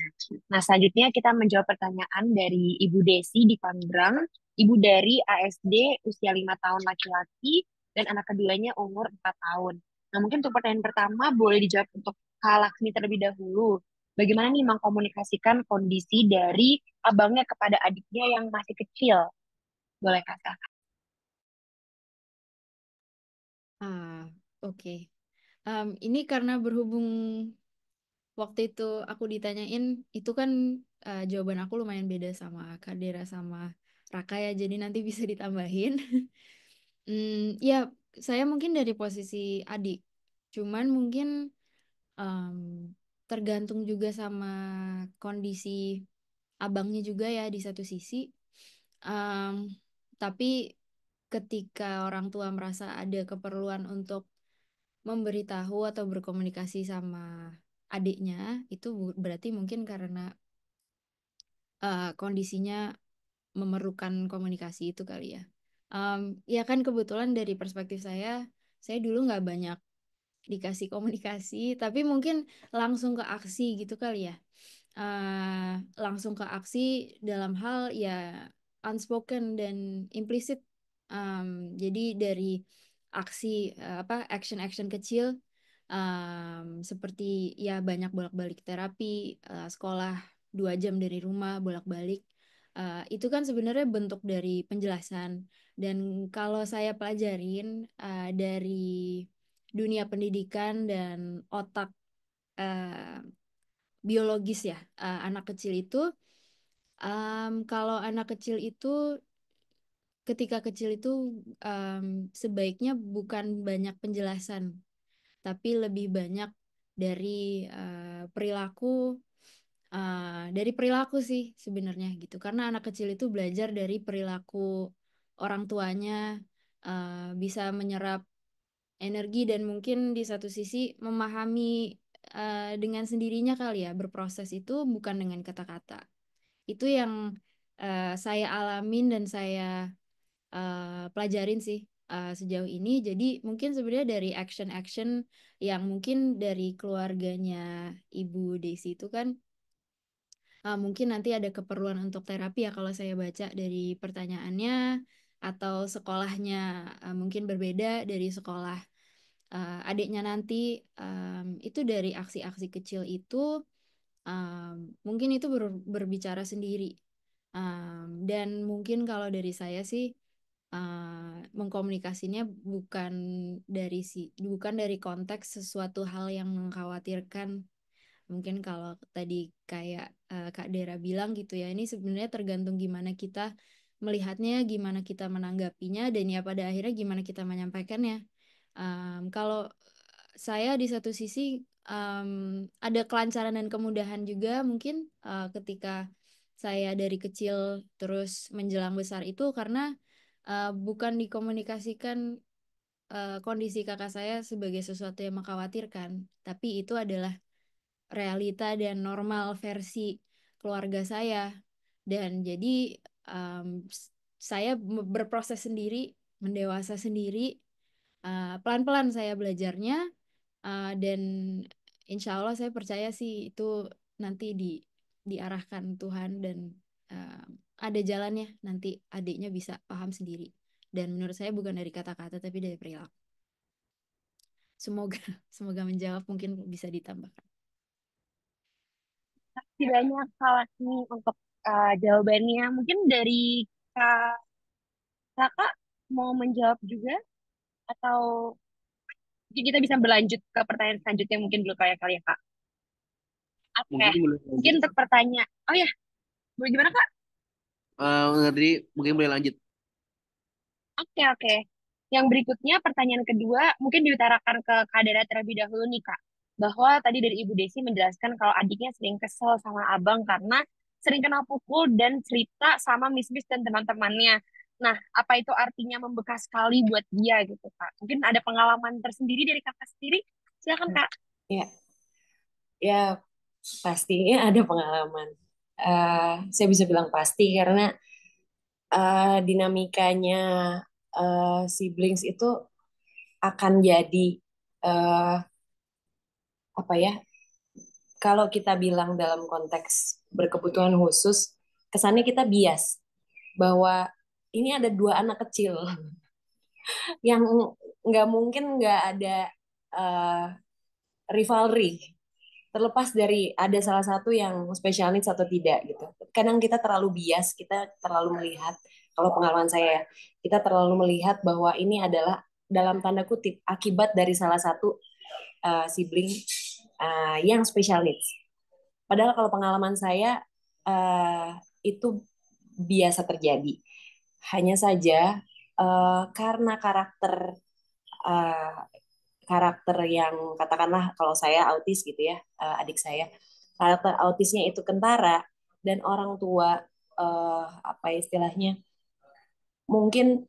Nah, selanjutnya kita menjawab pertanyaan dari Ibu Desi di Tangerang. Ibu dari ASD usia 5 tahun laki-laki dan anak keduanya umur 4 tahun. Nah, mungkin untuk pertanyaan pertama boleh dijawab untuk Kak Laksmi terlebih dahulu. Bagaimana nih mengkomunikasikan kondisi dari abangnya kepada adiknya yang masih kecil? Boleh Kak? Ah, oke. Ini karena berhubung waktu itu aku ditanyain, itu kan jawaban aku lumayan beda sama Kak Dera sama Raka ya, jadi nanti bisa ditambahin. Ya, saya mungkin dari posisi adik, cuman mungkin em, tergantung juga sama kondisi abangnya juga ya di satu sisi. Em, tapi ketika orang tua merasa ada keperluan untuk memberitahu atau berkomunikasi sama adiknya, itu berarti mungkin karena kondisinya memerlukan komunikasi itu kali ya. Ya kan kebetulan dari perspektif saya dulu nggak banyak dikasih komunikasi, tapi mungkin langsung ke aksi gitu kali ya. Langsung ke aksi dalam hal ya unspoken dan implisit. Jadi dari aksi apa action-action kecil seperti ya banyak bolak-balik terapi, sekolah 2 jam dari rumah bolak-balik. Itu kan sebenarnya bentuk dari penjelasan. Dan kalau saya pelajarin dari dunia pendidikan dan otak eh, biologis ya, anak kecil itu, kalau anak kecil itu ketika kecil itu sebaiknya bukan banyak penjelasan, tapi lebih banyak dari perilaku, dari perilaku sih sebenarnya gitu. Karena anak kecil itu belajar dari perilaku orang tuanya, bisa menyerap energi dan mungkin di satu sisi memahami dengan sendirinya kali ya, berproses itu bukan dengan kata-kata. Itu yang saya alamin dan saya pelajarin sih sejauh ini. Jadi mungkin sebenarnya dari action-action yang mungkin dari keluarganya Ibu Desi itu kan mungkin nanti ada keperluan untuk terapi ya kalau saya baca dari pertanyaannya, atau sekolahnya mungkin berbeda dari sekolah adiknya nanti. Itu dari aksi-aksi kecil itu mungkin itu berbicara sendiri. Dan mungkin kalau dari saya sih mengkomunikasinya bukan dari konteks sesuatu hal yang mengkhawatirkan. Mungkin kalau tadi kayak Kak Dera bilang gitu ya, ini sebenarnya tergantung gimana kita melihatnya, gimana kita menanggapinya, dan ya pada akhirnya gimana kita menyampaikannya. Kalau saya di satu sisi ada kelancaran dan kemudahan juga mungkin ketika saya dari kecil terus menjelang besar itu karena bukan dikomunikasikan kondisi kakak saya sebagai sesuatu yang mengkhawatirkan, tapi itu adalah realita dan normal versi keluarga saya. Dan jadi saya berproses sendiri, mendewasa sendiri, pelan-pelan saya belajarnya, dan insya Allah saya percaya sih itu nanti diarahkan Tuhan dan uh, ada jalannya, nanti adiknya bisa paham sendiri. Dan menurut saya bukan dari kata-kata tapi dari perilaku. Semoga semoga menjawab, mungkin bisa ditambahkan. Terima kasih banyak Kak Laksmi untuk jawabannya. Mungkin dari kakak mau menjawab juga atau mungkin kita bisa berlanjut ke pertanyaan selanjutnya mungkin dulu kayak kali ya Kak. Oke, Mungkin boleh mungkin lanjut. untuk pertanyaan. Oh ya, boleh gimana Kak? Ngerti, mungkin boleh lanjut. Oke, oke. Yang berikutnya, pertanyaan kedua, mungkin diutarakan ke Kak Dara terlebih dahulu nih, Kak. Bahwa tadi dari Ibu Desi menjelaskan kalau adiknya sering kesel sama abang karena sering kena pukul dan cerita sama Miss dan teman-temannya. Nah, apa itu artinya membekas sekali buat dia gitu, Kak? Mungkin ada pengalaman tersendiri dari kakak sendiri? Silakan, Kak. Ya, ya pastinya ada pengalaman. Saya bisa bilang pasti karena dinamikanya siblings itu akan jadi eh, apa ya? Kalau kita bilang dalam konteks berkebutuhan khusus, kesannya kita bias bahwa ini ada dua anak kecil yang nggak mungkin nggak ada eh, rivalry terlepas dari ada salah satu yang special needs atau tidak gitu. Kadang kita terlalu bias, kita terlalu melihat, kalau pengalaman saya ya, kita terlalu melihat bahwa ini adalah dalam tanda kutip akibat dari salah satu sibling yang special needs. Padahal kalau pengalaman saya itu biasa terjadi. Hanya saja karena uh, karakter yang katakanlah kalau saya autis gitu ya, adik saya karakter autisnya itu kentara dan orang tua apa istilahnya mungkin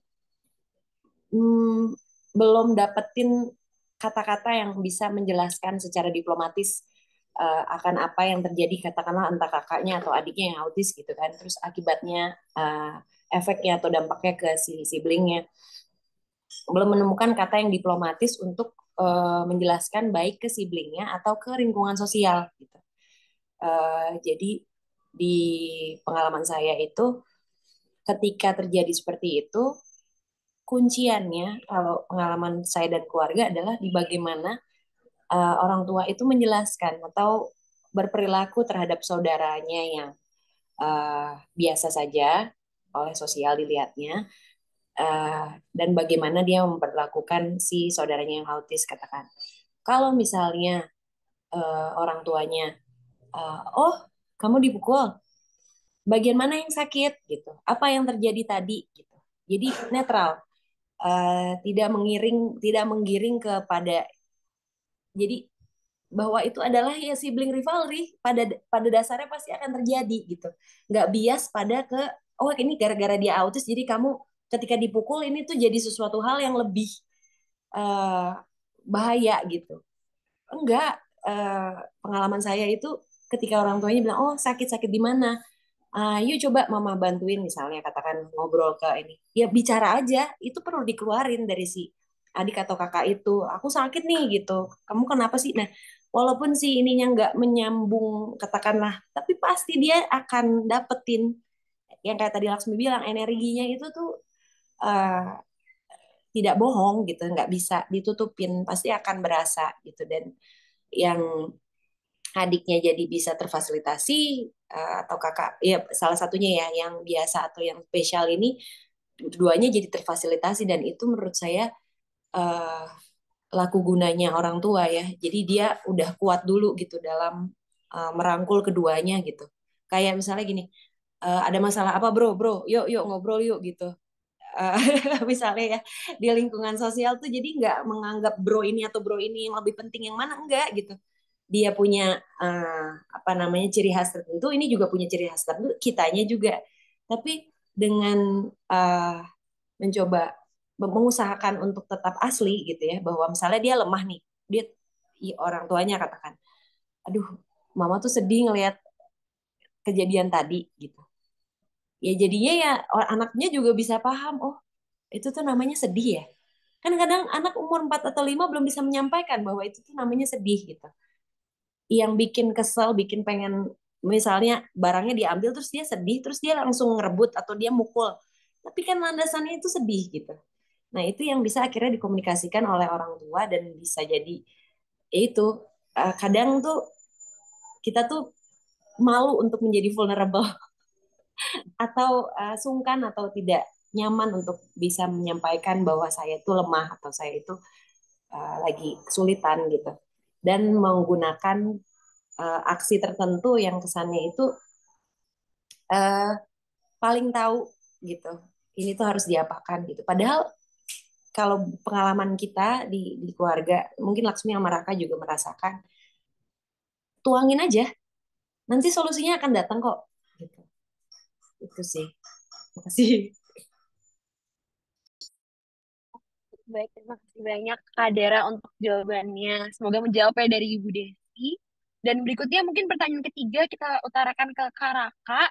belum dapetin kata-kata yang bisa menjelaskan secara diplomatis akan apa yang terjadi katakanlah entah kakaknya atau adiknya yang autis gitu kan, terus akibatnya efeknya atau dampaknya ke si siblingnya belum menemukan kata yang diplomatis untuk menjelaskan baik ke siblingnya atau ke lingkungan sosial gitu. Jadi di pengalaman saya itu ketika terjadi seperti itu kunciannya kalau pengalaman saya dan keluarga adalah di bagaimana orang tua itu menjelaskan atau berperilaku terhadap saudaranya yang biasa saja oleh sosial dilihatnya dan bagaimana dia memperlakukan si saudaranya yang autis katakan. Kalau misalnya orang tuanya, oh kamu dipukul, bagian mana yang sakit gitu, apa yang terjadi tadi gitu. Jadi netral, tidak menggiring kepada jadi bahwa itu adalah ya sibling rivalry pada dasarnya pasti akan terjadi gitu. Nggak bias pada ke oh ini gara-gara dia autis jadi kamu ketika dipukul ini tuh jadi sesuatu hal yang lebih uh, bahaya gitu. Enggak, pengalaman saya itu ketika orang tuanya bilang, oh sakit-sakit di mana? Yuk coba mama bantuin misalnya katakan ngobrol ke ini. Ya bicara aja, itu perlu dikeluarin dari si adik atau kakak itu. Aku sakit nih gitu. Kamu kenapa sih? Nah, walaupun si ininya nggak menyambung katakanlah, tapi pasti dia akan dapetin yang kayak tadi Laksmi bilang energinya itu tuh uh, tidak bohong gitu, nggak bisa ditutupin, pasti akan berasa gitu. Dan yang adiknya jadi bisa terfasilitasi, atau kakak ya salah satunya ya yang biasa atau yang spesial ini keduanya jadi terfasilitasi, dan itu menurut saya eh, laku gunanya orang tua ya. Jadi dia udah kuat dulu gitu dalam merangkul keduanya gitu. Kayak misalnya gini, ada masalah apa bro, bro, yuk yuk ngobrol yuk gitu. Eh, Misalnya ya di lingkungan sosial tuh jadi nggak menganggap bro ini atau bro ini yang lebih penting yang mana, enggak gitu. Dia punya apa namanya ciri khas tertentu, ini juga punya ciri khas tertentu, kitanya juga. Tapi dengan uh, mencoba mengusahakan untuk tetap asli gitu ya, bahwa misalnya dia lemah nih, dia orang tuanya katakan, aduh mama tuh sedih ngelihat kejadian tadi gitu. Ya jadinya ya anaknya juga bisa paham, oh itu tuh namanya sedih ya. Kan kadang anak umur 4 atau 5 belum bisa menyampaikan bahwa itu tuh namanya sedih gitu. Yang bikin kesel, bikin pengen misalnya barangnya diambil terus dia sedih, terus dia langsung ngerebut atau dia mukul. Tapi kan landasannya itu sedih gitu. Nah, itu yang bisa akhirnya dikomunikasikan oleh orang tua, dan bisa jadi ya itu kadang tuh kita tuh malu untuk menjadi vulnerable atau sungkan atau tidak nyaman untuk bisa menyampaikan bahwa saya itu lemah atau saya itu lagi kesulitan gitu. Dan menggunakan aksi tertentu yang kesannya itu uh, paling tahu gitu. Ini tuh harus diapakan gitu. Padahal kalau pengalaman kita di keluarga, mungkin Laksmi sama Raka juga merasakan, tuangin aja, nanti solusinya akan datang kok. Gitu. Itu sih. Makasih. Baik, terima kasih banyak Kak Dera untuk jawabannya. Semoga menjawab ya dari Ibu Desi. Dan berikutnya mungkin pertanyaan ketiga kita utarakan ke Kak Raka.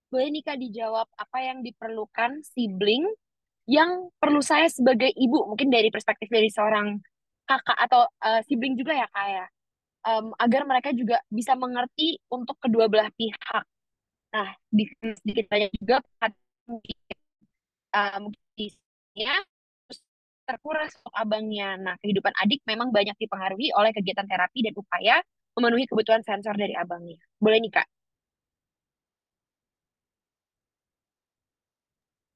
Boleh nih Kak dijawab apa yang diperlukan sibling yang perlu saya sebagai ibu, mungkin dari perspektif dari seorang kakak atau sibling juga ya Kak ya. Agar mereka juga bisa mengerti untuk kedua belah pihak. Nah, di sedikit banyak juga mungkin isinya terus terkuras untuk abangnya. Nah, kehidupan adik memang banyak dipengaruhi oleh kegiatan terapi dan upaya memenuhi kebutuhan sensor dari abangnya. Boleh nih, Kak?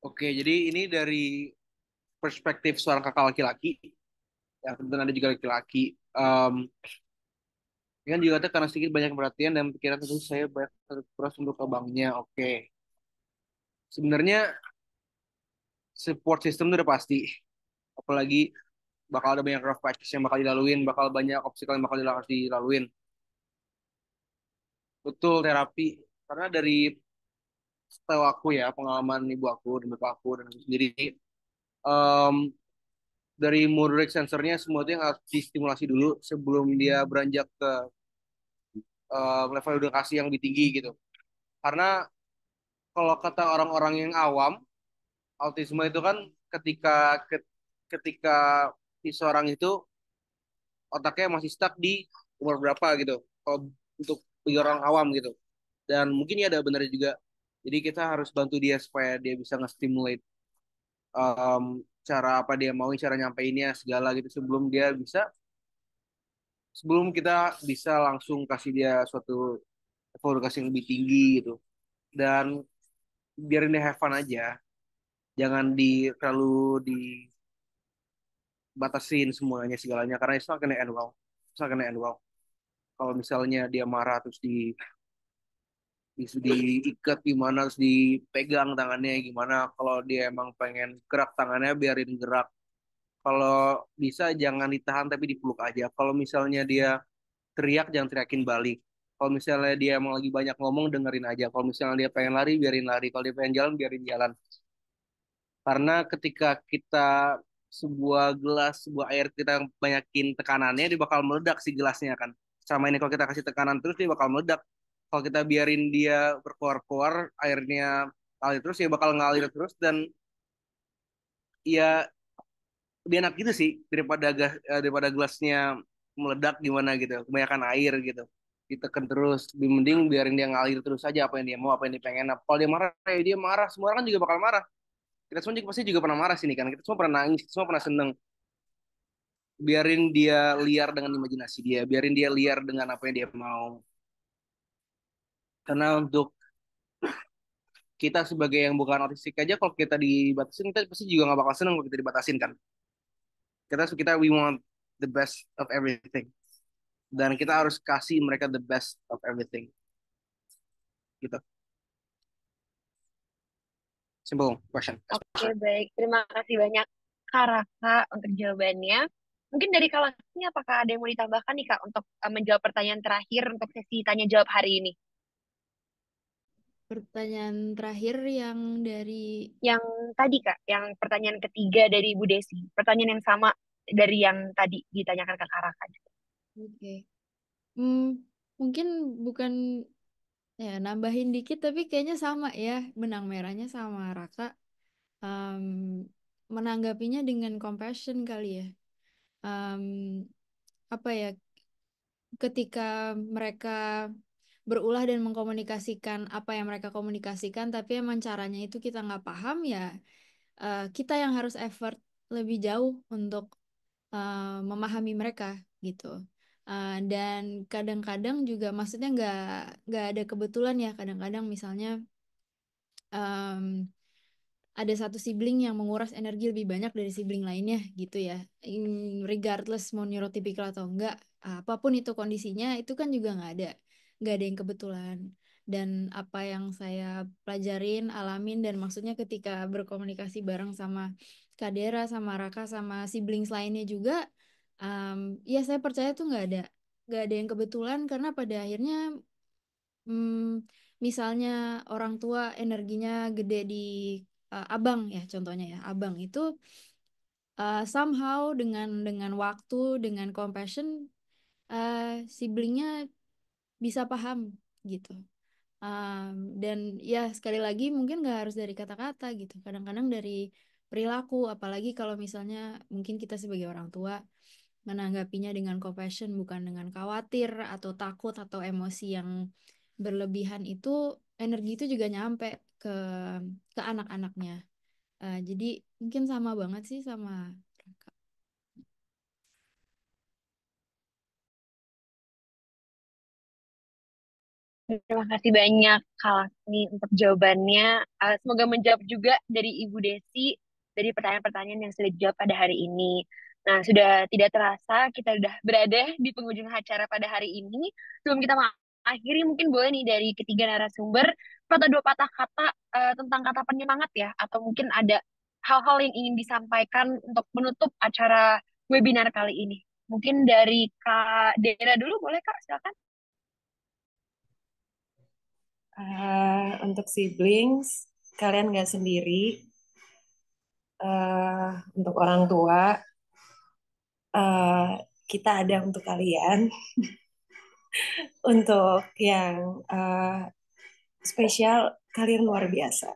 Oke, jadi ini dari perspektif seorang kakak laki-laki, ya kebetulan ada juga laki-laki. Em, Ini kan juga ada karena sedikit banyak perhatian dan pikiran tentu saya banyak terus untuk abangnya. Oke, sebenarnya support system itu udah pasti. Apalagi bakal ada banyak rough patches yang bakal dilaluin, bakal banyak obstacle yang bakal dilaluin. Betul terapi, karena dari setahu aku ya, pengalaman ibu aku dan bapak aku dan aku sendiri, em, dari motorik sensornya semua itu yang harus distimulasi dulu sebelum dia beranjak ke level edukasi yang lebih tinggi gitu. Karena kalau kata orang-orang yang awam, autisme itu kan ketika ketika seseorang itu otaknya masih stuck di umur berapa gitu. Kalau untuk bagi orang awam gitu. Dan mungkin ya ada benar juga. Jadi kita harus bantu dia supaya dia bisa nge-stimulate um, cara apa dia mau, cara nyampeinnya segala gitu sebelum kita bisa langsung kasih dia suatu edukasi yang lebih tinggi gitu. Dan biarin dia have fun aja. Jangan terlalu dibatasin semuanya segalanya karena itu akan end well. Itu akan end well. Kalau misalnya dia marah terus diikat gimana, terus dipegang tangannya gimana. Kalau dia emang pengen gerak tangannya biarin gerak. Kalau bisa jangan ditahan tapi dipeluk aja. Kalau misalnya dia teriak jangan teriakin balik. Kalau misalnya dia emang lagi banyak ngomong dengerin aja. Kalau misalnya dia pengen lari biarin lari. Kalau dia pengen jalan biarin jalan. Karena ketika kita sebuah air kita banyakin tekanannya dia bakal meledak si gelasnya kan. Sama ini kalau kita kasih tekanan terus dia bakal meledak. Kalau kita biarin dia berkoar-koar airnya ngalir terus ya bakal ngalir terus dan ya lebih enak gitu sih daripada gelasnya meledak gimana gitu kebanyakan air gitu ditekan terus lebih mending biarin dia ngalir terus aja apa yang dia mau apa yang dia pengen. Nah, kalau dia marah ya dia marah semua orang kan juga bakal marah. Kita semua juga pasti juga pernah marah sini kan, kita semua pernah nangis, kita semua pernah seneng. Biarin dia liar dengan imajinasi dia, biarin dia liar dengan apa yang dia mau. Karena untuk kita sebagai yang bukan autistik aja, kalau kita dibatasin, kita pasti juga nggak bakal seneng kalau kita dibatasin kan. Kita we want the best of everything, dan kita harus kasih mereka the best of everything gitu. Simple question. Oke, baik. Terima kasih banyak Kak Raka untuk jawabannya. Mungkin dari Kak Laksmi, apakah ada yang mau ditambahkan nih Kak untuk menjawab pertanyaan terakhir untuk sesi tanya jawab hari ini? Pertanyaan terakhir yang dari Yang tadi Kak, yang pertanyaan ketiga dari Bu Desi. Pertanyaan yang sama dari yang tadi ditanyakan ke Kak Raka. oke. Mungkin bukan ya nambahin dikit tapi kayaknya sama ya, benang merahnya sama Raka. Em, Menanggapinya dengan compassion kali ya. Em, Apa ya, ketika mereka berulah dan mengkomunikasikan apa yang mereka komunikasikan tapi emang caranya itu kita nggak paham ya, kita yang harus effort lebih jauh untuk memahami mereka gitu. Dan kadang-kadang juga maksudnya nggak ada kebetulan ya, kadang-kadang misalnya em, ada satu sibling yang menguras energi lebih banyak dari sibling lainnya gitu ya. Regardless mau neurotipikal atau enggak, apapun itu kondisinya, itu kan juga nggak ada yang kebetulan. Dan apa yang saya pelajarin, alamin, dan maksudnya ketika berkomunikasi bareng sama Kadera, sama Raka, sama siblings lainnya juga, ya saya percaya tuh nggak ada yang kebetulan karena pada akhirnya, Hmm, misalnya orang tua energinya gede di abang ya, contohnya ya, abang itu somehow dengan waktu, dengan compassion, siblingnya bisa paham gitu. Dan ya sekali lagi mungkin nggak harus dari kata-kata gitu. Kadang-kadang dari perilaku, apalagi kalau misalnya mungkin kita sebagai orang tua menanggapinya dengan compassion, bukan dengan khawatir atau takut atau emosi yang berlebihan, itu energi itu juga nyampe ke ke anak-anaknya. Jadi mungkin sama banget sih sama Raka. Terima kasih banyak Kak Laksmi untuk jawabannya. Semoga menjawab juga dari Ibu Desi dari pertanyaan-pertanyaan yang sudah dijawab pada hari ini. Nah, sudah tidak terasa kita sudah berada di penghujung acara pada hari ini. Sebelum kita mengakhiri, mungkin boleh nih dari ketiga narasumber kata dua patah kata tentang kata penyemangat ya, atau mungkin ada hal-hal yang ingin disampaikan untuk menutup acara webinar kali ini. Mungkin dari Kak Dera dulu, boleh Kak? Silakan. Untuk siblings, kalian nggak sendiri. Untuk orang tua, eh, kita ada untuk kalian. Untuk yang spesial, kalian luar biasa.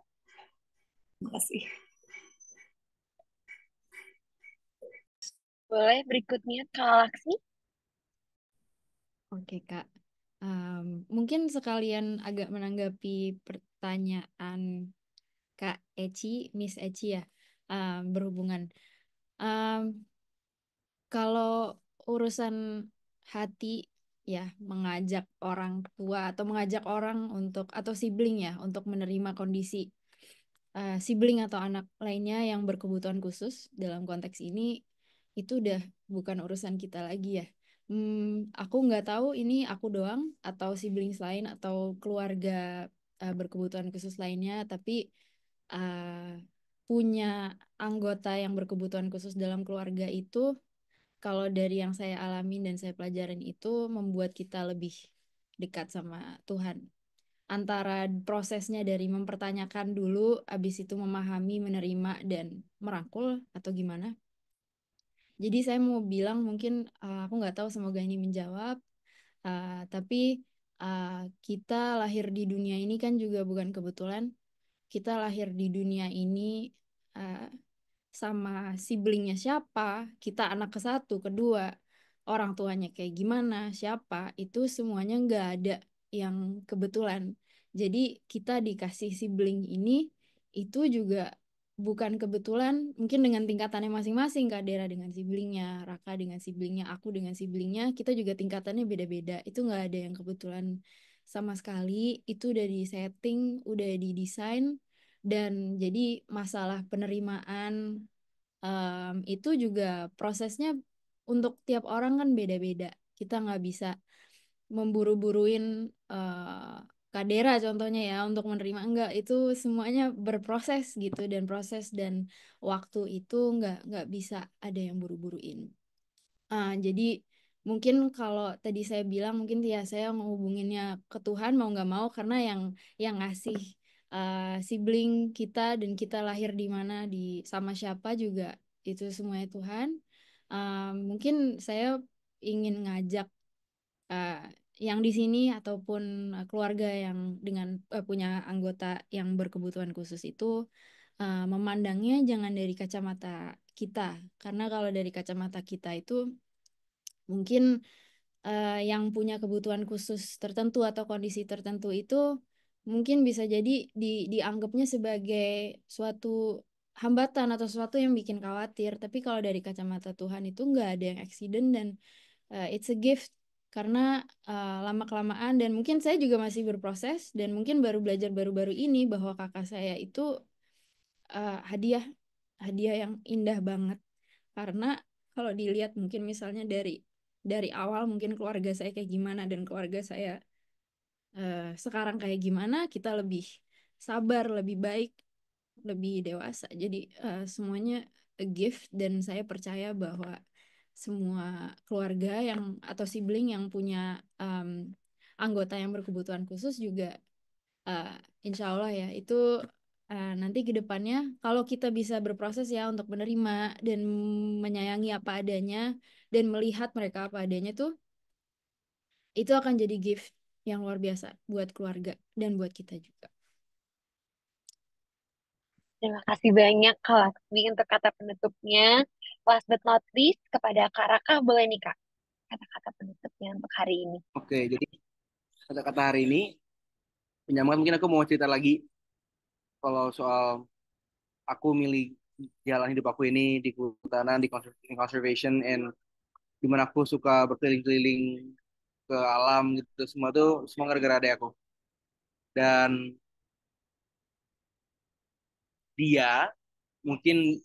Terima kasih. Boleh berikutnya Kak Laksmi. Oke Kak. Mungkin sekalian agak menanggapi pertanyaan Kak Eci, Miss Eci ya, berhubungan. Em, Kalau urusan hati ya, mengajak orang tua atau mengajak orang untuk atau sibling ya untuk menerima kondisi sibling atau anak lainnya yang berkebutuhan khusus dalam konteks ini, itu udah bukan urusan kita lagi ya. Aku nggak tahu ini aku doang atau siblings lain atau keluarga berkebutuhan khusus lainnya, tapi uh, punya anggota yang berkebutuhan khusus dalam keluarga itu, kalau dari yang saya alamin dan saya pelajarin, itu membuat kita lebih dekat sama Tuhan. Antara prosesnya dari mempertanyakan dulu, habis itu memahami, menerima, dan merangkul atau gimana. Jadi saya mau bilang mungkin, aku nggak tahu, semoga ini menjawab. Tapi kita lahir di dunia ini kan juga bukan kebetulan. Kita lahir di dunia ini uh, sama siblingnya siapa, kita anak ke satu, kedua, orang tuanya kayak gimana, siapa, itu semuanya nggak ada yang kebetulan. Jadi kita dikasih sibling ini itu juga bukan kebetulan, mungkin dengan tingkatannya masing-masing, Kak Dera dengan siblingnya, Raka dengan siblingnya, aku dengan siblingnya, kita juga tingkatannya beda-beda. Itu nggak ada yang kebetulan sama sekali, itu udah disetting, udah didesain, dan jadi masalah penerimaan itu juga prosesnya untuk tiap orang kan beda-beda. Kita nggak bisa memburu-buruin Kadera contohnya ya untuk menerima, enggak, itu semuanya berproses gitu, dan proses dan waktu itu nggak bisa ada yang buru-buruin. Jadi mungkin kalau tadi saya bilang mungkin ya saya ngehubunginnya ke Tuhan mau nggak mau, karena yang ngasih sibling kita dan kita lahir di mana, di sama siapa juga, itu semuanya Tuhan. Mungkin saya ingin ngajak eh, yang di sini ataupun keluarga yang dengan punya anggota yang berkebutuhan khusus itu memandangnya jangan dari kacamata kita, karena kalau dari kacamata kita itu mungkin yang punya kebutuhan khusus tertentu atau kondisi tertentu itu mungkin bisa jadi dianggapnya sebagai suatu hambatan atau sesuatu yang bikin khawatir. Tapi kalau dari kacamata Tuhan itu nggak ada yang accident, dan it's a gift, karena lama-kelamaan, dan mungkin saya juga masih berproses dan mungkin baru belajar baru-baru ini bahwa kakak saya itu hadiah hadiah yang indah banget. Karena kalau dilihat mungkin misalnya dari awal mungkin keluarga saya kayak gimana dan keluarga saya sekarang kayak gimana, kita lebih sabar, lebih baik, lebih dewasa. Jadi semuanya a gift, dan saya percaya bahwa semua keluarga yang atau sibling yang punya anggota yang berkebutuhan khusus juga eh, insya Allah ya itu nanti ke depannya kalau kita bisa berproses ya untuk menerima dan menyayangi apa adanya dan melihat mereka apa adanya tuh, itu akan jadi gift yang luar biasa buat keluarga dan buat kita juga. Terima kasih banyak Kak Laksmi untuk kata penutupnya. Last but not least, kepada Kak Raka, boleh nih Kak, kata-kata penutupnya untuk hari ini. Oke, jadi kata-kata hari ini menyambung, mungkin aku mau cerita lagi kalau soal aku milih jalan hidup aku ini di kehutanan, di conservation, and dimana aku suka berkeliling-keliling ke alam gitu, semua tuh semua gara-gara adek aku. Dan dia mungkin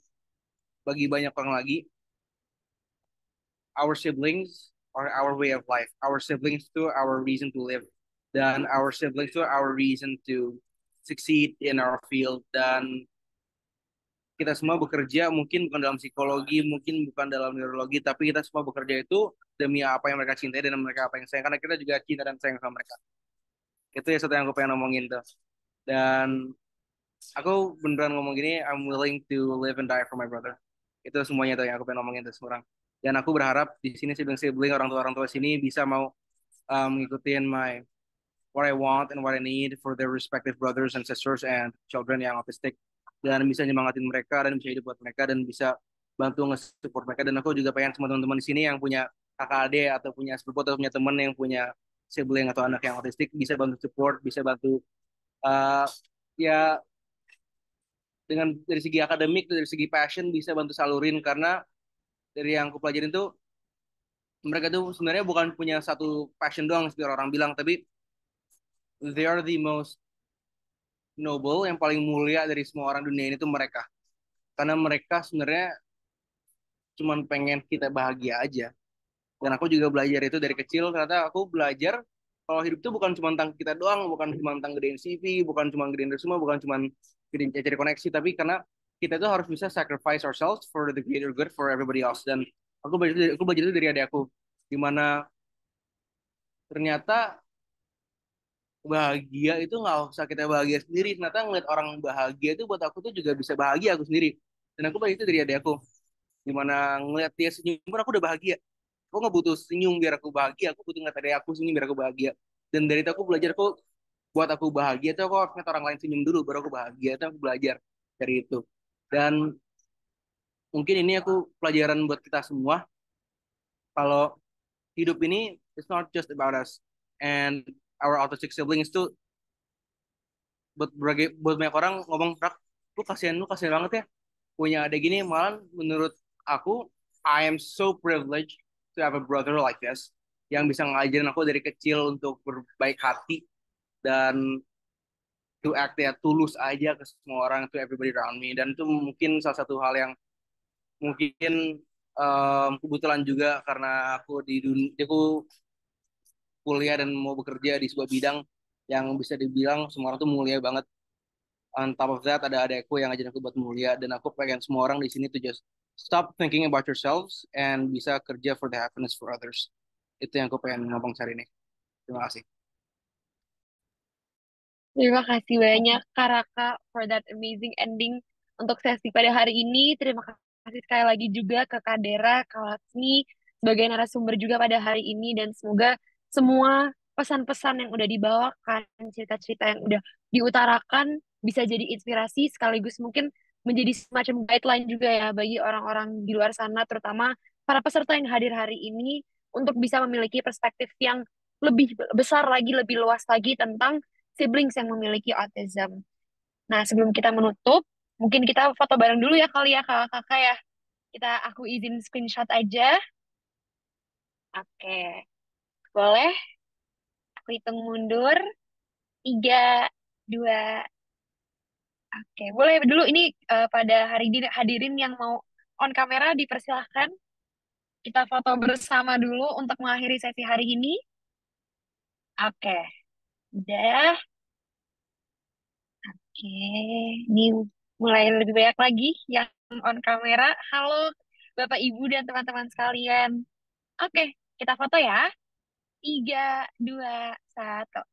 bagi banyak orang lagi, our siblings are our way of life. Our siblings to our reason to live. Dan our siblings to our reason to succeed in our field. Dan kita semua bekerja mungkin bukan dalam psikologi, mungkin bukan dalam neurologi, tapi kita semua bekerja itu demi apa yang mereka cintai dan mereka apa yang sayang. Karena kita juga cinta dan sayang sama mereka. Itu ya satu yang aku pengen ngomongin tuh. Dan aku beneran ngomong gini, I'm willing to live and die for my brother. Itu semuanya tuh yang aku pengen ngomongin tuh sekarang. Dan aku berharap di sini sibling-sibling orang tua sini bisa mau ngikutin what I want and what I need for their respective brothers and sisters and children yang autistic, dan bisa nyemangatin mereka dan bisa hidup buat mereka dan bisa bantu nge-support mereka. Dan aku juga pengen semua teman-teman di sini yang punya kakak adik atau punya sepupu atau punya teman yang punya sibling atau anak yang autistik bisa bantu support, bisa bantu uh, ya dengan dari segi akademik, dari segi passion bisa bantu salurin. Karena dari yang aku pelajarin tuh mereka tuh sebenarnya bukan punya satu passion doang seperti orang bilang, tapi they are the most noble, yang paling mulia dari semua orang dunia ini tuh mereka. Karena mereka sebenarnya cuma pengen kita bahagia aja. Dan aku juga belajar itu dari kecil. Ternyata aku belajar kalau hidup itu bukan cuma tentang kita doang, bukan cuma tentang gedein CV, bukan cuma gedein semua, bukan cuma gedein cari koneksi, tapi karena kita tuh harus bisa sacrifice ourselves for the greater good for everybody else. Dan aku belajar itu dari adik aku, dimana ternyata bahagia itu nggak usah kita bahagia sendiri. Ternyata ngeliat orang bahagia itu buat aku tuh juga bisa bahagia aku sendiri. Dan aku belajar itu dari adik aku, dimana ngeliat dia senyum pun aku udah bahagia. Aku nggak butuh senyum biar aku bahagia, aku butuh ngeliat adik aku senyum biar aku bahagia. Dan dari itu aku belajar, kok buat aku bahagia tuh aku harus ngeliat orang lain senyum dulu baru aku bahagia. Itu aku belajar dari itu. Dan mungkin ini aku pelajaran buat kita semua, kalau hidup ini it's not just about us and our autistic siblings tuh. Buat banyak orang ngomong, Rak, lu kasihan banget ya punya adik gini. Malah menurut aku, I am so privileged to have a brother like this yang bisa ngajarin aku dari kecil untuk berbaik hati, dan to act ya tulus aja ke semua orang, to everybody around me. Dan itu mungkin salah satu hal yang mungkin kebetulan juga karena aku di dunia, aku kuliah dan mau bekerja di sebuah bidang yang bisa dibilang semua orang tuh mulia banget. On top of that ada adekku yang ngajarin aku buat mulia, dan aku pengen semua orang di sini tuh just stop thinking about yourselves and bisa kerja for the happiness for others. Itu yang aku pengen ngomong hari ini. Terima kasih. Terima kasih banyak Kak Raka for that amazing ending untuk sesi pada hari ini. Terima kasih sekali lagi juga ke Kak Dera, Kak Laksmi sebagai narasumber juga pada hari ini, dan semoga semua pesan-pesan yang udah dibawakan, cerita-cerita yang udah diutarakan bisa jadi inspirasi sekaligus mungkin menjadi semacam guideline juga ya bagi orang-orang di luar sana, terutama para peserta yang hadir hari ini untuk bisa memiliki perspektif yang lebih besar lagi, lebih luas lagi tentang siblings yang memiliki autism. Nah, sebelum kita menutup, mungkin kita foto bareng dulu ya kali ya kakak-kakak ya. Aku izin screenshot aja. Oke, boleh? Aku hitung mundur. 3, 2. Oke, boleh dulu ini pada hari ini hadirin yang mau on kamera dipersilahkan. Kita foto bersama dulu untuk mengakhiri sesi hari ini. Oke, udah. Oke, ini mulai lebih banyak lagi yang on kamera. Halo Bapak Ibu dan teman-teman sekalian. Oke, kita foto ya. 3, 2, 1.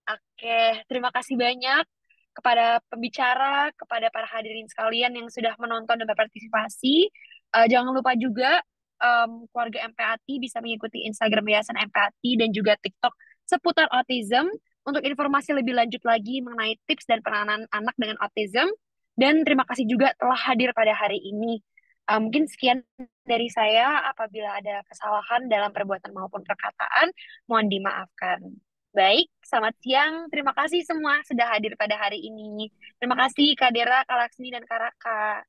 Oke, terima kasih banyak kepada pembicara, kepada para hadirin sekalian yang sudah menonton dan berpartisipasi. Jangan lupa juga keluarga Empati bisa mengikuti Instagram Yayasan Empati dan juga TikTok seputar autism untuk informasi lebih lanjut lagi mengenai tips dan penanganan anak dengan autism. Dan terima kasih juga telah hadir pada hari ini. Mungkin sekian dari saya. Apabila ada kesalahan dalam perbuatan maupun perkataan, mohon dimaafkan. Baik, selamat siang. Terima kasih semua sudah hadir pada hari ini. Terima kasih Kak Dera, Kak Laksmi, dan Kak Raka.